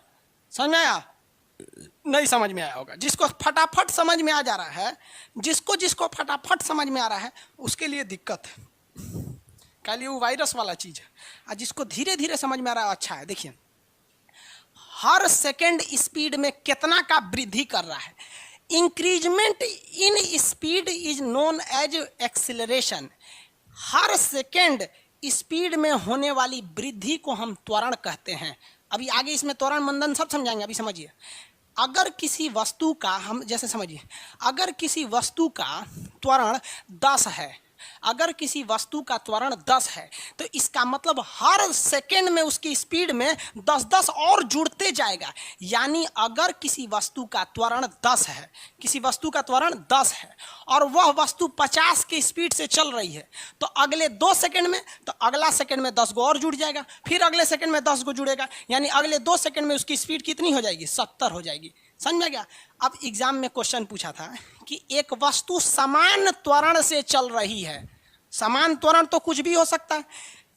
समझ में आया? नहीं समझ में आया होगा। जिसको फटाफट समझ में आ जा रहा है, जिसको जिसको फटाफट समझ में आ रहा है उसके लिए दिक्कत है, कह लिए वो वायरस वाला चीज़ है। और जिसको धीरे धीरे समझ में आ रहा है अच्छा है। देखिए हर सेकंड स्पीड में कितना का वृद्धि कर रहा है। Increasement in speed is known as acceleration. हर सेकंड स्पीड में होने वाली वृद्धि को हम त्वरण कहते हैं। अभी आगे इसमें त्वरण मंदन सब समझाएंगे, अभी समझिए। अगर किसी वस्तु का, हम जैसे समझिए, अगर किसी वस्तु का त्वरण 10 है, अगर किसी वस्तु का त्वरण 10 है तो इसका मतलब हर सेकंड में उसकी स्पीड में 10-10 और जुड़ते जाएगा। यानी अगर किसी वस्तु का त्वरण 10 है, किसी वस्तु का त्वरण 10 है और वह वस्तु 50 की स्पीड से चल रही है, तो अगले 2 सेकंड में, तो अगला सेकंड में 10 गो और जुड़ जाएगा, फिर अगले सेकंड में 10 गो जुड़ेगा, यानी अगले 2 सेकंड में उसकी स्पीड कितनी हो जाएगी, 70 हो जाएगी। समझ में गया? अब एग्जाम में क्वेश्चन पूछा था कि एक वस्तु समान त्वरण से चल रही है। समान त्वरण तो कुछ भी हो सकता है,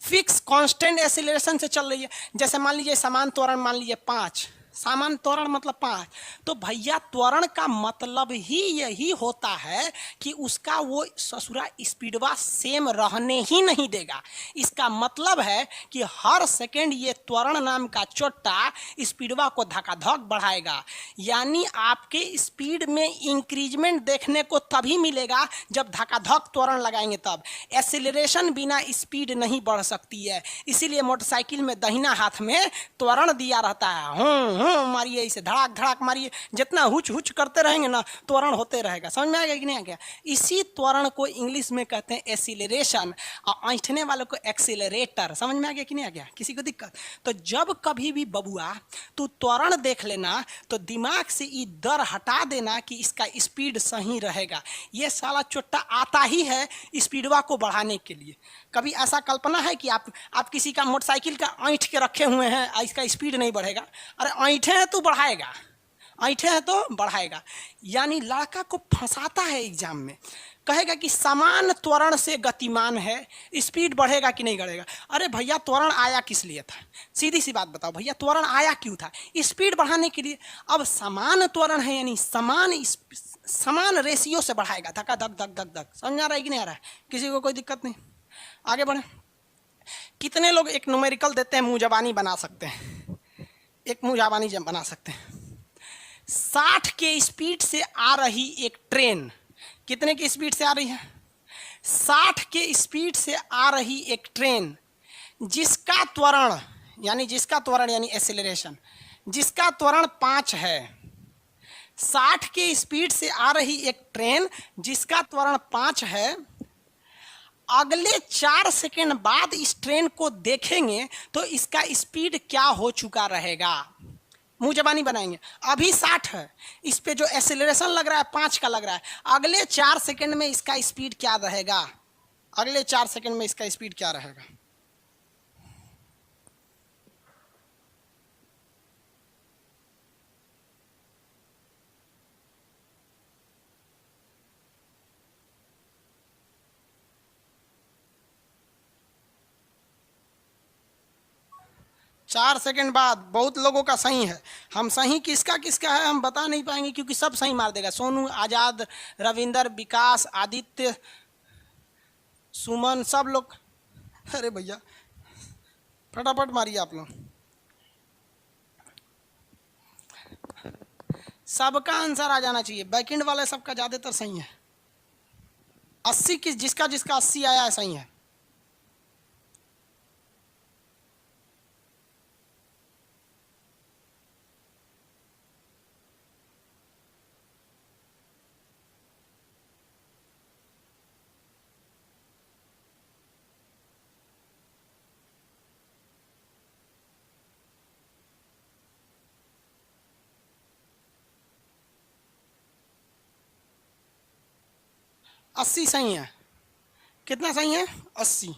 फिक्स कांस्टेंट एक्सीलरेशन से चल रही है। जैसे मान लीजिए समान त्वरण मान लीजिए 5, समान त्वरण मतलब 5, तो भैया त्वरण का मतलब ही यही होता है कि उसका वो ससुरा स्पीडवा सेम रहने ही नहीं देगा। इसका मतलब है कि हर सेकंड ये त्वरण नाम का चोट्टा स्पीडवा को धकाधक बढ़ाएगा। यानी आपके स्पीड में इंक्रीजमेंट देखने को तभी मिलेगा जब धकाधक त्वरण लगाएंगे तब। एक्सीलरेशन बिना स्पीड नहीं बढ़ सकती है, इसीलिए मोटरसाइकिल में दाहिना हाथ में त्वरण दिया रहता है। मारिए, इसे धड़ाक धड़ाक मारिए, जितना हुच हुच करते रहेंगे ना त्वरण होते रहेगा। समझ में आ गया कि नहीं आ गया? इसी त्वरण को इंग्लिश में कहते हैं एक्सीलरेशन, और ऐंठने वालों को एक्सीलरेटर। समझ में आ गया कि नहीं आ गया? किसी को दिक्कत? तो जब कभी भी बबुआ तू त्वरण देख लेना तो दिमाग से ये डर हटा देना कि इसका स्पीड सही रहेगा। ये साला चोट्टा आता ही है स्पीडवा को बढ़ाने के लिए। कभी ऐसा कल्पना है कि आप किसी का मोटरसाइकिल का ऐंठ के रखे हुए हैं, इसका स्पीड नहीं बढ़ेगा? अरे ऐंठे हैं तो बढ़ाएगा, ऐंठे हैं तो बढ़ाएगा। यानी लड़का को फंसाता है एग्जाम में, कहेगा कि समान त्वरण से गतिमान है, स्पीड बढ़ेगा कि नहीं बढ़ेगा। अरे भैया त्वरण आया किस लिए था? सीधी सी बात बताओ भैया, त्वरण आया क्यों था? स्पीड बढ़ाने के लिए। अब समान त्वरण है यानी समान रेशियो से बढ़ाएगा, धक्का धक धक धक धक। समझ आ रहा है कि नहीं आ रहा है? किसी को कोई दिक्कत नहीं? आगे बढ़े। कितने लोग एक न्यूमेरिकल देते हैं मुँह जबानी बना सकते हैं? एक मुँह जबानी बना सकते हैं। 60 के स्पीड से आ रही एक ट्रेन, कितने की स्पीड से आ रही है? 60 के स्पीड से आ रही एक ट्रेन जिसका त्वरण यानी एक्सीलरेशन, जिसका त्वरण 5 है। 60 के स्पीड से आ रही एक ट्रेन जिसका त्वरण 5 है, अगले 4 सेकेंड बाद इस ट्रेन को देखेंगे तो इसका स्पीड क्या हो चुका रहेगा? मुँह जबानी बनाएंगे। अभी 60 है, इस पे जो एक्सेलरेशन लग रहा है 5 का लग रहा है, अगले 4 सेकंड में इसका स्पीड क्या रहेगा? अगले 4 सेकंड में इसका स्पीड क्या रहेगा? चार सेकंड बाद। बहुत लोगों का सही है, हम सही किसका किसका है हम बता नहीं पाएंगे क्योंकि सब सही मार देगा। सोनू, आज़ाद, रविंदर, विकास, आदित्य, सुमन, सब लोग। अरे भैया फटाफट मारिए आप लोग। सबका आंसर आ जाना चाहिए, बैकेंड वाले सबका ज़्यादातर सही है। 80 किस जिसका 80 आया है सही है। अस्सी सही है। कितना सही है? 80।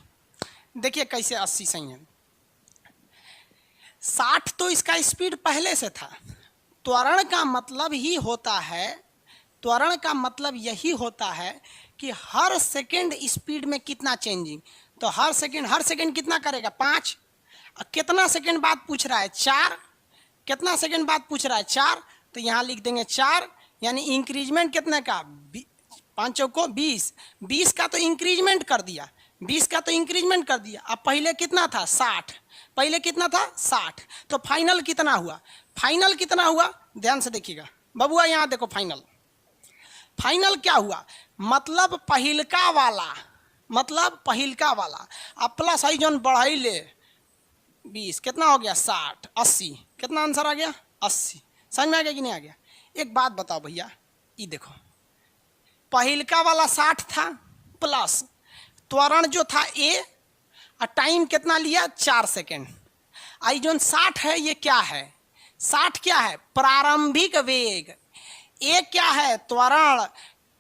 देखिए कैसे 80 सही है। 60 तो इसका स्पीड पहले से था। त्वरण का मतलब ही होता है, त्वरण का मतलब यही होता है कि हर सेकंड स्पीड में कितना चेंजिंग। तो हर सेकंड कितना करेगा 5। कितना सेकंड बाद पूछ रहा है 4, कितना सेकंड बाद पूछ रहा है 4, तो यहाँ लिख देंगे 4, यानी इंक्रीजमेंट कितने का 5 चौको 20, 20 का तो इंक्रीजमेंट कर दिया, 20 का तो इंक्रीजमेंट कर दिया। अब पहले कितना था 60, पहले कितना था 60, तो फाइनल कितना हुआ, फाइनल कितना हुआ ध्यान से देखिएगा बबुआ, यहाँ देखो फाइनल, फाइनल क्या हुआ, मतलब पहिलका वाला, मतलब पहिलका वाला अब प्लस आई जोन बढ़ाई ले 20, कितना हो गया 60, 80, कितना आंसर आ गया 80। समझ में आ गया कि नहीं आ गया। एक बात बताओ भैया, ये देखो पहिलका वाला 60 था प्लस त्वरण जो था ए, और टाइम कितना लिया 4 सेकेंड। आई जोन 60 है ये क्या है, 60 क्या है प्रारंभिक वेग, ए क्या है त्वरण,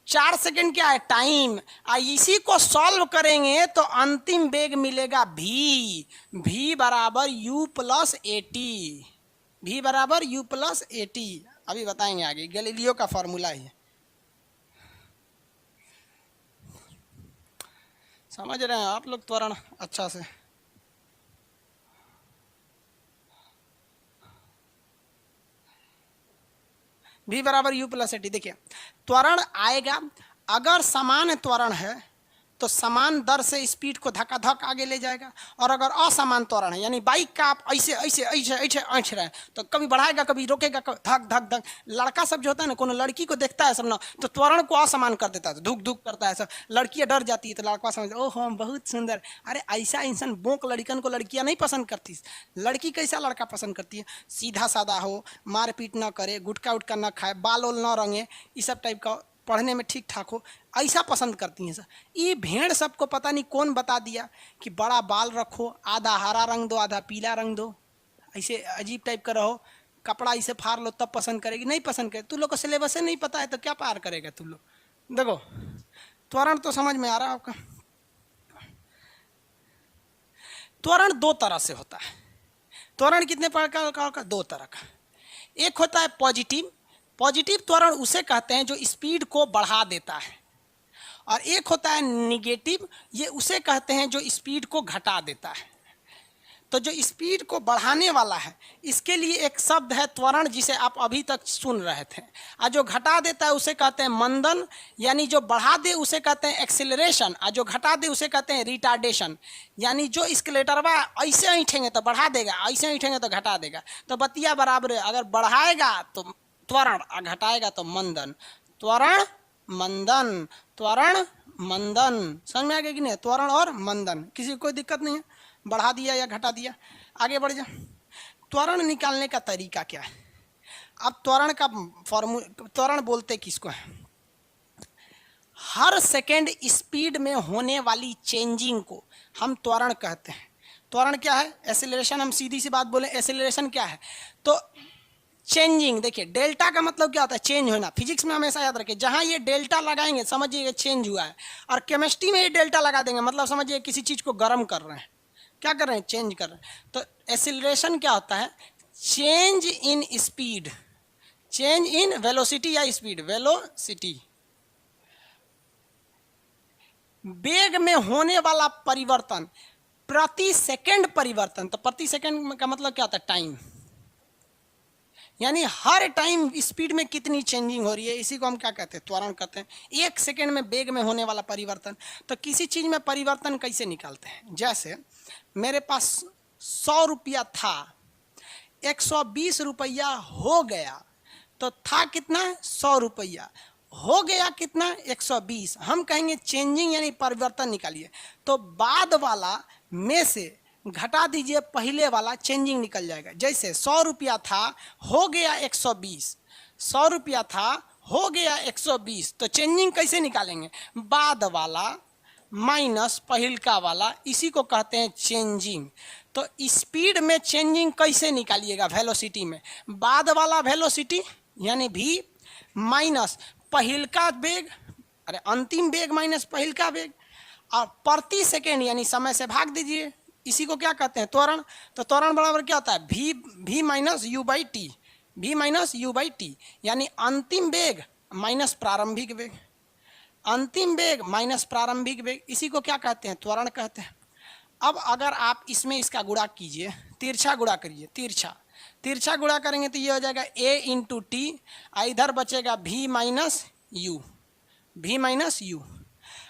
4 सेकेंड क्या है टाइम। इसी को सॉल्व करेंगे तो अंतिम वेग मिलेगा v बराबर u प्लस एटी, v बराबर u प्लस एटी। अभी बताएंगे आगे, गैलीलियो का फॉर्मूला है, समझ रहे हैं आप लोग त्वरण अच्छा से। v बराबर u प्लस एटी। देखिए त्वरण आएगा, अगर समान त्वरण है तो समान दर से स्पीड को धक्का धक आगे ले जाएगा, और अगर असमान त्वरण है यानी बाइक का आप ऐसे ऐसे ऐसे ऐसे ऐछ रहे हैं तो कभी बढ़ाएगा कभी रोकेगा, कभी धक धक धक। लड़का सब जो होता है ना, कोनो लड़की को देखता है सब ना तो त्वरण को असमान कर देता है, तो धुक धुक करता है सब, लड़कियाँ डर जाती है तो लड़का समझ ओह हम बहुत सुंदर। अरे ऐसा इंसान बोक लड़कन को लड़कियाँ नहीं पसंद करती, लड़की कैसा लड़का पसंद करती है, सीधा साधा हो, मारपीट ना करे, गुटखा उटका ना खाए, बाल ओल ना रंगे, इस सब टाइप का, पढ़ने में ठीक ठाक हो, ऐसा पसंद करती हैं सर। ये भेड़ सबको पता नहीं कौन बता दिया कि बड़ा बाल रखो, आधा हरा रंग दो आधा पीला रंग दो, ऐसे अजीब टाइप का रहो, कपड़ा इसे फाड़ लो तब पसंद करेगी, नहीं पसंद करे। तू लोग को सिलेबस नहीं पता है तो क्या पार करेगा तू लोग। देखो त्वरण तो समझ में आ रहा है आपका। त्वरण दो तरह से होता है, त्वरण कितने प्रकार का होगा, दो तरह का। एक होता है पॉजिटिव, पॉजिटिव त्वरण उसे कहते हैं जो स्पीड को बढ़ा देता है, और एक होता है निगेटिव, ये उसे कहते हैं जो स्पीड को घटा देता है। तो जो स्पीड को बढ़ाने वाला है इसके लिए एक शब्द है त्वरण, जिसे आप अभी तक सुन रहे थे, और जो घटा देता है उसे कहते हैं मंदन, यानी जो बढ़ा दे उसे कहते हैं एक्सेलरेशन, और जो घटा दे उसे कहते हैं रिटार्डेशन। यानी जो स्केलेटरवा ऐसे ऐठेंगे तो बढ़ा देगा, ऐसे ऐठेंगे तो घटा देगा, तो बतिया बराबर है। अगर बढ़ाएगा तो त्वरण, घटाएगा तो मंदन, त्वरण मंदन, त्वरण मंदन। समझ में आ गया कि नहीं, त्वरण और मंदन, किसी को कोई दिक्कत नहीं है, बढ़ा दिया या घटा दिया। आगे बढ़ जा, त्वरण निकालने का तरीका क्या है। अब त्वरण का त्वरण बोलते किसको है, हर सेकेंड स्पीड में होने वाली चेंजिंग को हम त्वरण कहते हैं। त्वरण क्या है, एक्सेलरेशन। हम सीधी सी बात बोले, एक्सेलरेशन क्या है तो चेंजिंग। देखिए डेल्टा का मतलब क्या होता है, चेंज होना। फिजिक्स में हमेशा याद रखिए, जहाँ ये डेल्टा लगाएंगे समझिए चेंज हुआ है, और केमिस्ट्री में ये डेल्टा लगा देंगे मतलब समझिए किसी चीज़ को गर्म कर रहे हैं, क्या कर रहे हैं, चेंज कर रहे हैं। तो एक्सेलरेशन क्या होता है, change in speed, change in velocity या स्पीड, वेलोसिटी, वेग में होने वाला परिवर्तन, प्रति सेकंड परिवर्तन। तो प्रति सेकंड का मतलब क्या होता है, टाइम, यानी हर टाइम स्पीड में कितनी चेंजिंग हो रही है, इसी को हम क्या कहते हैं, त्वरण कहते हैं। एक सेकंड में वेग में होने वाला परिवर्तन। तो किसी चीज़ में परिवर्तन कैसे निकालते हैं, जैसे मेरे पास 100 रुपया था, 120 रुपया हो गया, तो था कितना 100 रुपया, हो गया कितना 120। हम कहेंगे चेंजिंग यानी परिवर्तन निकालिए, तो बाद वाला में से घटा दीजिए पहले वाला, चेंजिंग निकल जाएगा। जैसे 100 रुपया था हो गया 120, 100 रुपया था हो गया 120, तो चेंजिंग कैसे निकालेंगे, बाद वाला माइनस पहिलका वाला, इसी को कहते हैं चेंजिंग। तो स्पीड में चेंजिंग कैसे निकालिएगा, वेलोसिटी में बाद वाला वेलोसिटी यानी v माइनस पहिलका वेग, अरे अंतिम वेग माइनस पहिलका वेग, और प्रति सेकेंड यानी समय से भाग दीजिए, इसी को क्या कहते हैं, त्वरण। तो त्वरण बराबर क्या होता है, v minus you by T, v minus you by T, यानी अंतिम वेग माइनस प्रारंभिक वेग, अंतिम वेग माइनस प्रारंभिक वेग, इसी को क्या कहते हैं, त्वरण कहते हैं। अब अगर आप इसमें इसका गुणा कीजिए, तिरछा गुणा करिए, तिरछा गुणा करेंगे तो ये हो जाएगा a इंटू टी, इधर बचेगा v माइनस यू।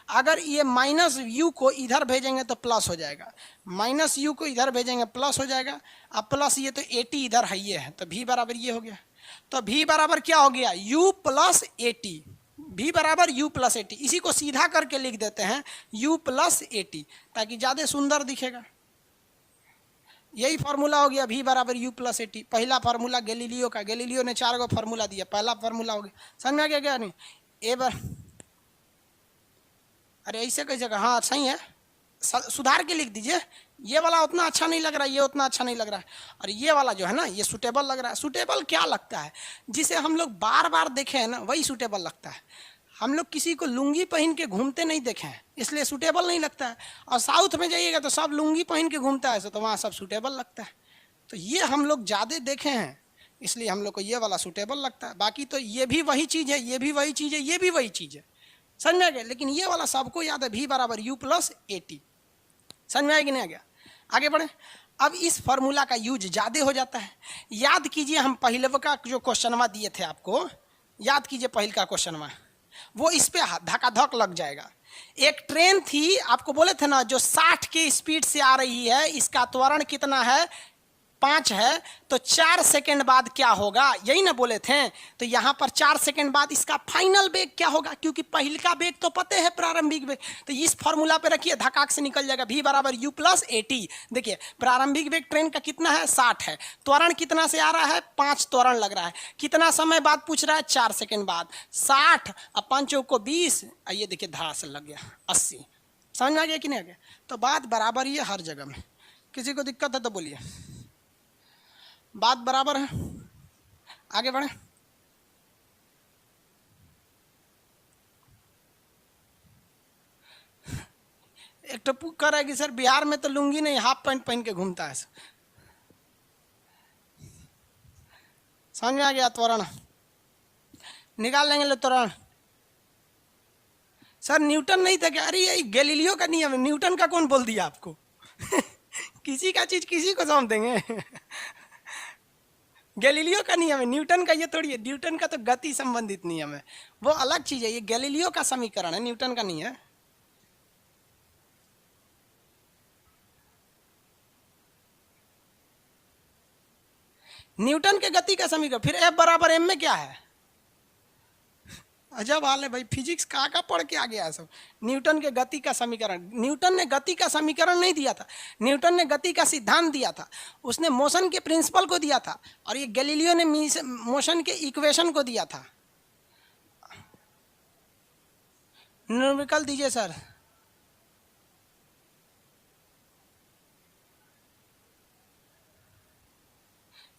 अगर ये माइनस यू को इधर भेजेंगे तो प्लस हो जाएगा, माइनस यू को इधर भेजेंगे प्लस हो जाएगा। अब प्लस ये तो 80 इधर है, ये है, तो v बराबर ये हो गया। तो v बराबर क्या हो गया, u प्लस 80, v बराबर u प्लस 80। इसी को सीधा करके लिख देते हैं u प्लस 80 ताकि ज़्यादा सुंदर दिखेगा। यही फार्मूला हो गया v बराबर u प्लस 80। पहला फार्मूला गैलीलियो का, गैलीलियो ने 4 फार्मूला दिया, पहला फार्मूला हो गया। समझ में आ गया क्या नहीं? अरे ऐसे कैसे का, हाँ सही है, सुधार के लिख दीजिए। ये वाला उतना अच्छा नहीं लग रहा है, ये उतना अच्छा नहीं लग रहा है, और ये वाला जो है ना ये सूटेबल लग रहा है। सूटेबल क्या लगता है, जिसे हम लोग बार बार देखे हैं ना वही सूटेबल लगता है। हम लोग किसी को लुंगी पहन के घूमते नहीं देखे हैं, इसलिए सूटेबल नहीं लगता है। और साउथ में जाइएगा तो सब लुंगी पहन के घूमता है, तो वहाँ सब सूटेबल लगता है। तो ये हम लोग ज़्यादा देखे हैं, इसलिए हम लोग को ये वाला सूटेबल लगता है। बाकी तो ये भी वही चीज़ है, ये भी वही चीज़ है, ये भी वही चीज़ है, समझ में आ गया। लेकिन ये वाला सबको याद है, v बराबर u प्लस 80। समझ में आया कि नहीं आ गया? आगे बढ़े। अब इस फॉर्मूला का यूज ज़्यादा हो जाता है। याद कीजिए हम पहले का जो क्वेश्चनवा दिए थे आपको, याद कीजिए पहले का क्वेश्चनवा, वो इस पे धक्का-धक लग जाएगा। एक ट्रेन थी, आपको बोले थे ना, जो 60 के स्पीड से आ रही है, इसका त्वरण कितना है, 5 है, तो 4 सेकंड बाद क्या होगा, यही ना बोले थे। तो यहाँ पर 4 सेकंड बाद इसका फाइनल वेग क्या होगा, क्योंकि पहले का वेग तो पते है प्रारंभिक वेग। तो इस फॉर्मूला पे रखिए, धकाक से निकल जाएगा, v बराबर u प्लस 80। देखिए प्रारंभिक वेग ट्रेन का कितना है, 60 है, त्वरण कितना से आ रहा है, 5 त्वरण लग रहा है, कितना समय बाद पूछ रहा है, 4 सेकंड बाद। 60 अब 5 को 20, ये देखिए धड़ा से लग गया 80। समझ में आ गया कि नहीं आ गया? तो बात बराबर ही है हर जगह में। किसी को दिक्कत है तो बोलिए, बात बराबर है। आगे बढ़े। एक टप्पू कह रहा है कि सर बिहार में तो लुंगी नहीं, हाफ पैंट पहन के घूमता है। समझ में आ गया? त्वरण निकाल लेंगे, लो त्वरण। सर न्यूटन नहीं था क्या? अरे ये गैलीलियो का नियम है, न्यूटन का कौन बोल दिया आपको? किसी का चीज किसी को सौंप देंगे। गैलीलियो का नियम है, न्यूटन का ये थोड़ी है। न्यूटन का तो गति संबंधित नियम है, वो अलग चीज है। ये गैलीलियो का समीकरण है, न्यूटन का नहीं है। न्यूटन के गति का समीकरण, फिर F बराबर m में क्या है? अजब हाल है भाई, फिजिक्स का पढ़ के आ गया है सब। न्यूटन के गति का समीकरण, न्यूटन ने गति का समीकरण नहीं दिया था, न्यूटन ने गति का सिद्धांत दिया था, उसने मोशन के प्रिंसिपल को दिया था, और ये गैलीलियो ने मोशन के इक्वेशन को दिया था। न्यूमेरिकल दीजिए सर।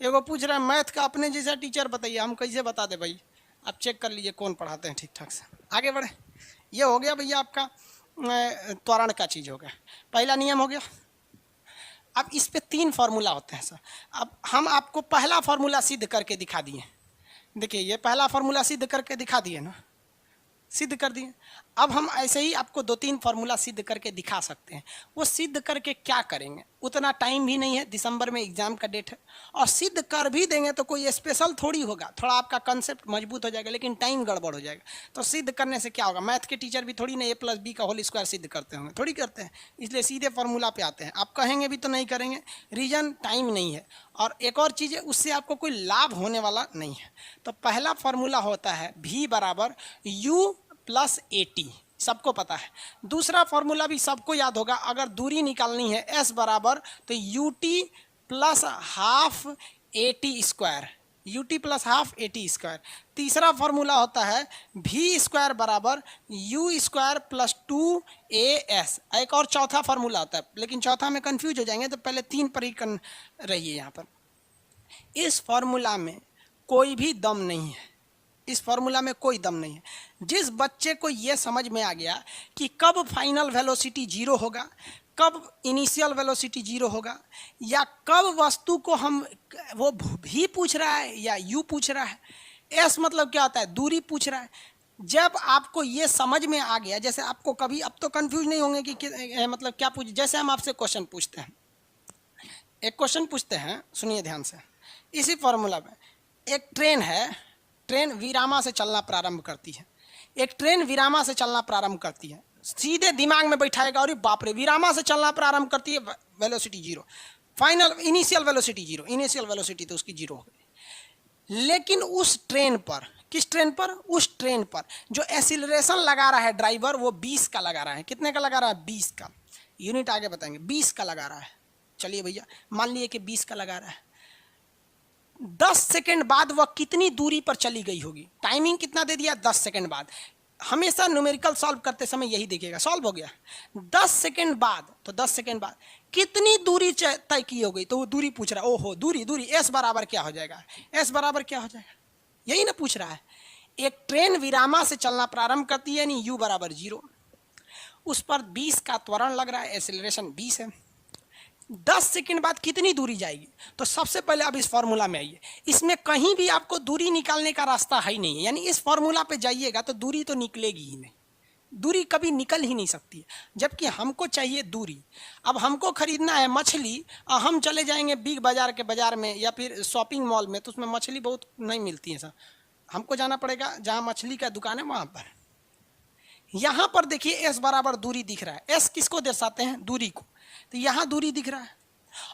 एगो पूछ रहा है मैथ का अपने जैसा टीचर बताइए, हम कैसे बता दे भाई? आप चेक कर लीजिए कौन पढ़ाते हैं ठीक ठाक से। आगे बढ़े। ये हो गया भैया आपका त्वरण का चीज़ हो गया, पहला नियम हो गया। अब इस पे 3 फार्मूला होते हैं सर। अब हम आपको पहला फार्मूला सिद्ध करके दिखा दिए। देखिए ये पहला फार्मूला सिद्ध करके दिखा दिए ना, सिद्ध कर दिए। अब हम ऐसे ही आपको 2-3 फार्मूला सिद्ध करके दिखा सकते हैं। वो सिद्ध करके क्या करेंगे, उतना टाइम भी नहीं है, दिसंबर में एग्जाम का डेट है, और सिद्ध कर भी देंगे तो कोई स्पेशल थोड़ी होगा, थोड़ा आपका कंसेप्ट मजबूत हो जाएगा, लेकिन टाइम गड़बड़ हो जाएगा। तो सिद्ध करने से क्या होगा, मैथ के टीचर भी थोड़ी ना a + b का होल स्क्वायर सिद्ध करते होंगे, थोड़ी करते हैं, इसलिए सीधे फार्मूला पे आते हैं। आप कहेंगे भी तो नहीं करेंगे, रीजन टाइम नहीं है, और एक और चीज़ है, उससे आपको कोई लाभ होने वाला नहीं है। तो पहला फार्मूला होता है v बराबर u प्लस 80, सबको पता है। दूसरा फॉर्मूला भी सबको याद होगा, अगर दूरी निकालनी है s बराबर तो ut plus half 80 square, ut plus half 80 square. तीसरा फॉर्मूला होता है v स्क्वायर बराबर u स्क्वायर प्लस 2as। एक और चौथा फॉर्मूला होता है, लेकिन चौथा में कंफ्यूज हो जाएंगे, तो पहले 3 पर ही रहिए। यहाँ पर इस फॉर्मूला में कोई भी दम नहीं है, इस फॉर्मूला में कोई दम नहीं है। जिस बच्चे को ये समझ में आ गया कि कब फाइनल वेलोसिटी 0 होगा, कब इनिशियल वेलोसिटी 0 होगा, या कब वस्तु को हम वो भी पूछ रहा है या यू पूछ रहा है, एस मतलब क्या होता है, दूरी पूछ रहा है, जब आपको ये समझ में आ गया, जैसे आपको कभी अब तो कंफ्यूज नहीं होंगे मतलब क्या पूछ, जैसे हम आपसे क्वेश्चन पूछते हैं, एक क्वेश्चन पूछते हैं, सुनिए ध्यान से, इसी फॉर्मूला में एक ट्रेन है, ट्रेन विरामा से चलना प्रारंभ करती है, एक ट्रेन विरामा से चलना प्रारंभ करती है, सीधे दिमाग में बैठाएगा और बाप रे, विरामा से चलना प्रारंभ करती है, velocity zero, final initial velocity zero, initial velocity तो उसकी जीरो हो गई। लेकिन उस ट्रेन पर, किस ट्रेन पर, उस ट्रेन पर जो एक्सीलरेशन लगा रहा है ड्राइवर, वो 20 का लगा रहा है। कितने का लगा रहा है? 20 का। यूनिट आगे बताएंगे। 20 का लगा रहा है। चलिए भैया मान लिए कि 20 का लगा रहा है। 10 सेकंड बाद वह कितनी दूरी पर चली गई होगी? टाइमिंग कितना दे दिया? 10 सेकंड बाद। हमेशा न्यूमेरिकल सॉल्व करते समय यही देखिएगा। सॉल्व हो गया 10 सेकंड बाद, तो 10 सेकंड बाद कितनी दूरी तय की हो गई? तो वो दूरी पूछ रहा है। ओहो दूरी, दूरी एस बराबर क्या हो जाएगा? एस बराबर क्या हो जाएगा? यही ना पूछ रहा है। एक ट्रेन विरामा से चलना प्रारंभ करती है, यानी यू बराबर 0, उस पर 20 का त्वरण लग रहा है, एक्सेलरेशन 20 है। 10 सेकंड बाद कितनी दूरी जाएगी? तो सबसे पहले आप इस फॉर्मूला में आइए। इसमें कहीं भी आपको दूरी निकालने का रास्ता है ही नहीं है, यानी इस फॉर्मूला पे जाइएगा तो दूरी तो निकलेगी ही नहीं, दूरी कभी निकल ही नहीं सकती है। जबकि हमको चाहिए दूरी। अब हमको खरीदना है मछली, हम चले जाएंगे बिग बाजार के बाजार में या फिर शॉपिंग मॉल में, तो उसमें मछली बहुत नहीं मिलती है सर, हमको जाना पड़ेगा जहाँ मछली का दुकान है वहाँ पर। यहाँ पर देखिए एस बराबर दूरी दिख रहा है। एस किसको दर्शाते हैं? दूरी को। तो यहाँ दूरी दिख रहा है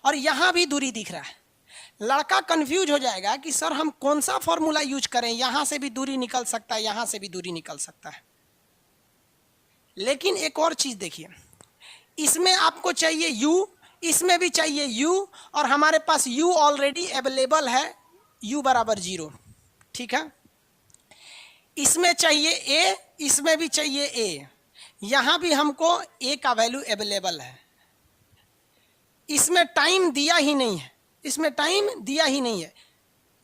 और यहाँ भी दूरी दिख रहा है। लड़का कंफ्यूज हो जाएगा कि सर हम कौन सा फॉर्मूला यूज करें, यहाँ से भी दूरी निकल सकता है, यहाँ से भी दूरी निकल सकता है। लेकिन एक और चीज देखिए, इसमें आपको चाहिए u, इसमें भी चाहिए u, और हमारे पास u ऑलरेडी अवेलेबल है, u बराबर 0, ठीक है। इसमें चाहिए a, इसमें भी चाहिए a, यहां भी हमको a का वैल्यू अवेलेबल है। इसमें टाइम दिया ही नहीं है, इसमें टाइम दिया ही नहीं है,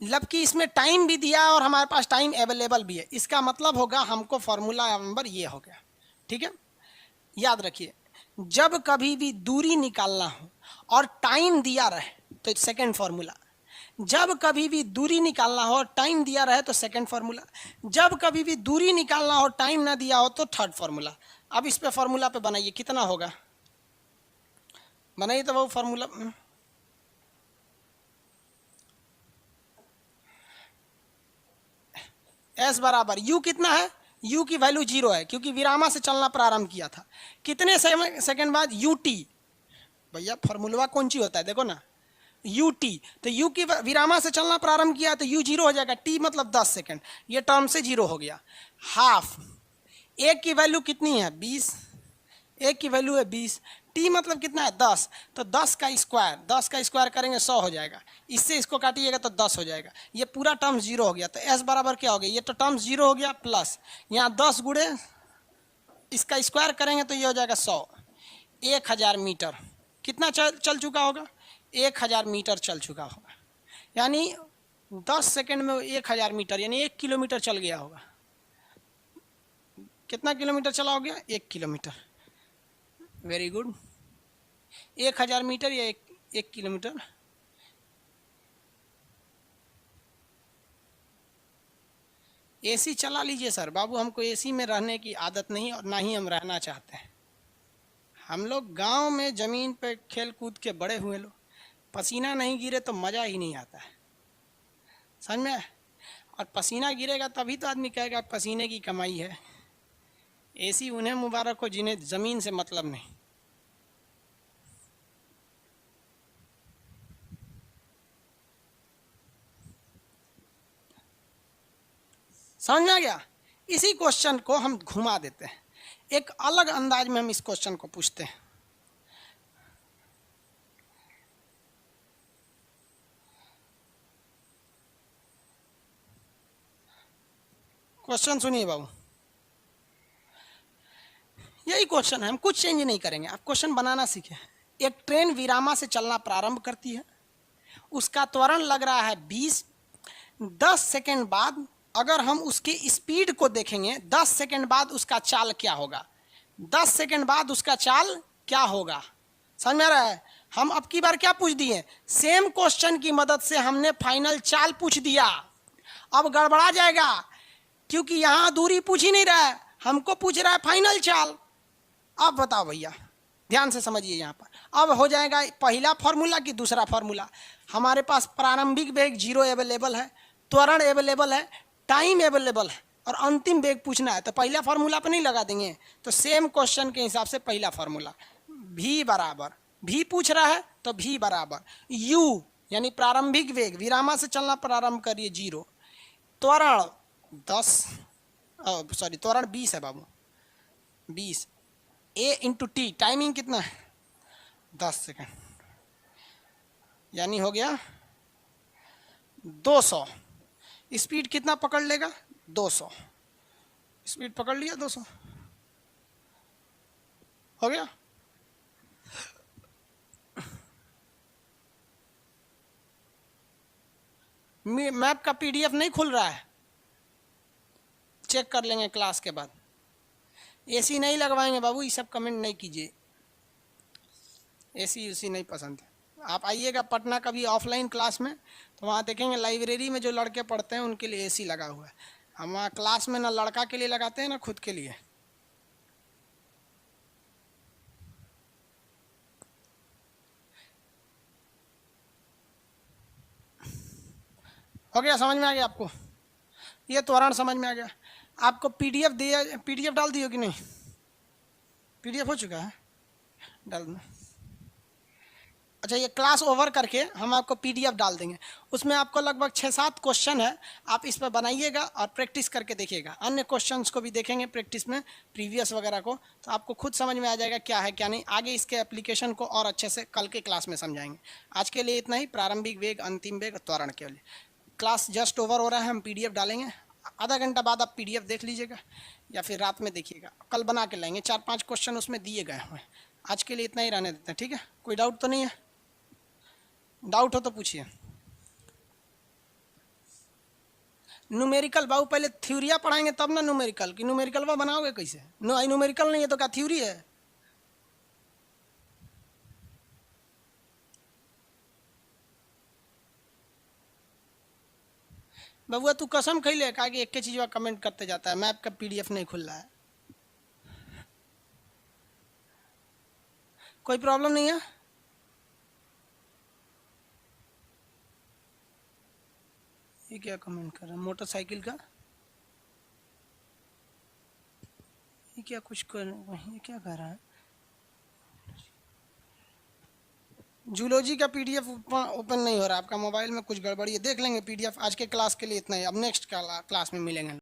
जबकि इसमें टाइम भी दिया और हमारे पास टाइम अवेलेबल भी है। इसका मतलब होगा हमको फॉर्मूला नंबर ये हो गया, ठीक है। याद रखिए, जब कभी भी दूरी निकालना हो और टाइम दिया रहे तो सेकंड फॉर्मूला, जब कभी भी दूरी निकालना हो और टाइम दिया रहे तो सेकंड फॉर्मूला, जब कभी भी दूरी निकालना हो टाइम ना दिया हो तो थर्ड फॉर्मूला। अब इस पे फॉर्मूला पे बनाइए, कितना होगा बनाइए तो वो फॉर्मूला। एस बराबर यू कितना है? u की वैल्यू 0 है क्योंकि विरामा से चलना प्रारंभ किया था। कितने सेकंड बाद? ut। भैया फॉर्मूला कौन सी होता है देखो ना, ut। तो u की विरामा से चलना प्रारंभ किया तो u 0 हो जाएगा, t मतलब 10 सेकंड, ये टर्म से 0 हो गया। हाफ, a की वैल्यू कितनी है? 20, a की वैल्यू है 20, t मतलब कितना है? 10, तो 10 का स्क्वायर, 10 का स्क्वायर करेंगे 100 हो जाएगा, इससे इसको काटिएगा तो 10 हो जाएगा, ये पूरा टर्म 0 हो गया। तो s बराबर क्या हो गया? ये तो टर्म 0 हो गया, प्लस यहाँ 10 गुणे इसका स्क्वायर करेंगे तो ये हो जाएगा 100। 1000 मीटर कितना चल चुका होगा? 1000 मीटर चल चुका होगा, यानी 10 सेकंड में 1000 मीटर यानी 1 किलोमीटर चल गया होगा। कितना किलोमीटर चला हो गया? 1 किलोमीटर। Very good. 1000 मीटर या 1 किलोमीटर। एसी चला लीजिए सर। बाबू हमको एसी में रहने की आदत नहीं और ना ही हम रहना चाहते हैं। हम लोग गांव में ज़मीन पे खेल कूद के बड़े हुए लोग, पसीना नहीं गिरे तो मज़ा ही नहीं आता है, समझ में। और पसीना गिरेगा तभी तो आदमी कहेगा पसीने की कमाई है। एसी उन्हें मुबारक हो जिन्हें ज़मीन से मतलब नहीं। समझ में आ गया? इसी क्वेश्चन को हम घुमा देते हैं, एक अलग अंदाज में हम इस क्वेश्चन को पूछते हैं। क्वेश्चन सुनिए बाबू, यही क्वेश्चन है, हम कुछ चेंज नहीं करेंगे, आप क्वेश्चन बनाना सीखें। एक ट्रेन विरामा से चलना प्रारंभ करती है, उसका त्वरण लग रहा है 20। 10 सेकंड बाद अगर हम उसकी स्पीड को देखेंगे, 10 सेकंड बाद उसका चाल क्या होगा? 10 सेकंड बाद उसका चाल क्या होगा? समझ में आ रहा है? हम अब की बार क्या पूछ दिए? सेम क्वेश्चन की मदद से हमने फाइनल चाल पूछ दिया। अब गड़बड़ा जाएगा, क्योंकि यहाँ दूरी पूछ ही नहीं रहा है, हमको पूछ रहा है फाइनल चाल। अब बताओ भैया, ध्यान से समझिए यहाँ पर। अब हो जाएगा पहला फॉर्मूला कि दूसरा फॉर्मूला। हमारे पास प्रारंभिक वेग 0 अवेलेबल है, त्वरण अवेलेबल है, टाइम अवेलेबल है, और अंतिम वेग पूछना है, तो पहला फार्मूला पर नहीं लगा देंगे। तो सेम क्वेश्चन के हिसाब से पहला फार्मूला v बराबर, v पूछ रहा है तो v बराबर u यानी प्रारंभिक वेग, विरामा से चलना प्रारंभ करिए 0, त्वरण 10 सॉरी त्वरण 20 है बाबू, 20 a इंटू टी, टाइमिंग कितना है 10 सेकेंड, यानी हो गया 200। स्पीड कितना पकड़ लेगा 200, स्पीड पकड़ लिया 200, हो गया। मैप का पीडीएफ नहीं खुल रहा है, चेक कर लेंगे क्लास के बाद। एसी नहीं लगवाएंगे बाबू, ये सब कमेंट नहीं कीजिए, एसी उसी नहीं पसंद है। आप आइएगा पटना कभी ऑफलाइन क्लास में, तो वहाँ देखेंगे लाइब्रेरी में जो लड़के पढ़ते हैं उनके लिए एसी लगा हुआ है। हम वहाँ क्लास में ना लड़का के लिए लगाते हैं ना खुद के लिए। हो गया, समझ में आ गया आपको? ये त्वरण समझ में आ गया आपको? पीडीएफ दिया, पीडीएफ डाल दियो कि नहीं? पीडीएफ हो चुका है, डाल दो। अच्छा, ये क्लास ओवर करके हम आपको पीडीएफ डाल देंगे, उसमें आपको लगभग 6-7 क्वेश्चन है, आप इस पर बनाइएगा और प्रैक्टिस करके देखिएगा। अन्य क्वेश्चंस को भी देखेंगे प्रैक्टिस में, प्रीवियस वगैरह को, तो आपको खुद समझ में आ जाएगा क्या है क्या नहीं। आगे इसके एप्लीकेशन को और अच्छे से कल के क्लास में समझाएंगे। आज के लिए इतना ही, प्रारंभिक वेग, अंतिम वेग, त्वरण के लिए। क्लास जस्ट ओवर हो रहा है, हम पीडीएफ डालेंगे, आधा घंटा बाद आप पीडीएफ देख लीजिएगा या फिर रात में देखिएगा, कल बना के लाएंगे। 4-5 क्वेश्चन उसमें दिए गए हुए हैं। आज के लिए इतना ही रहने देते हैं, ठीक है? कोई डाउट तो नहीं है? डाउट हो तो पूछिए। न्यूमेरिकल बाबू पहले थ्योरिया पढ़ाएंगे तब ना न्यूमेरिकल, कि न्यूमेरिकल वो बनाओगे कैसे? न्यूमेरिकल नहीं है तो क्या थ्योरी है? बबुआ तू कसम खैले कहा कि एक चीज कमेंट करते जाता है, मैप का पीडीएफ नहीं खुल रहा है। कोई प्रॉब्लम नहीं है? ये क्या कमेंट कर रहा है? मोटरसाइकिल का ये क्या कुछ कर, ये क्या कर रहा है? जूलॉजी का पीडीएफ ओपन नहीं हो रहा आपका मोबाइल में, कुछ गड़बड़ी है, देख लेंगे पीडीएफ। आज के क्लास के लिए इतना ही, अब नेक्स्ट क्लास में मिलेंगे।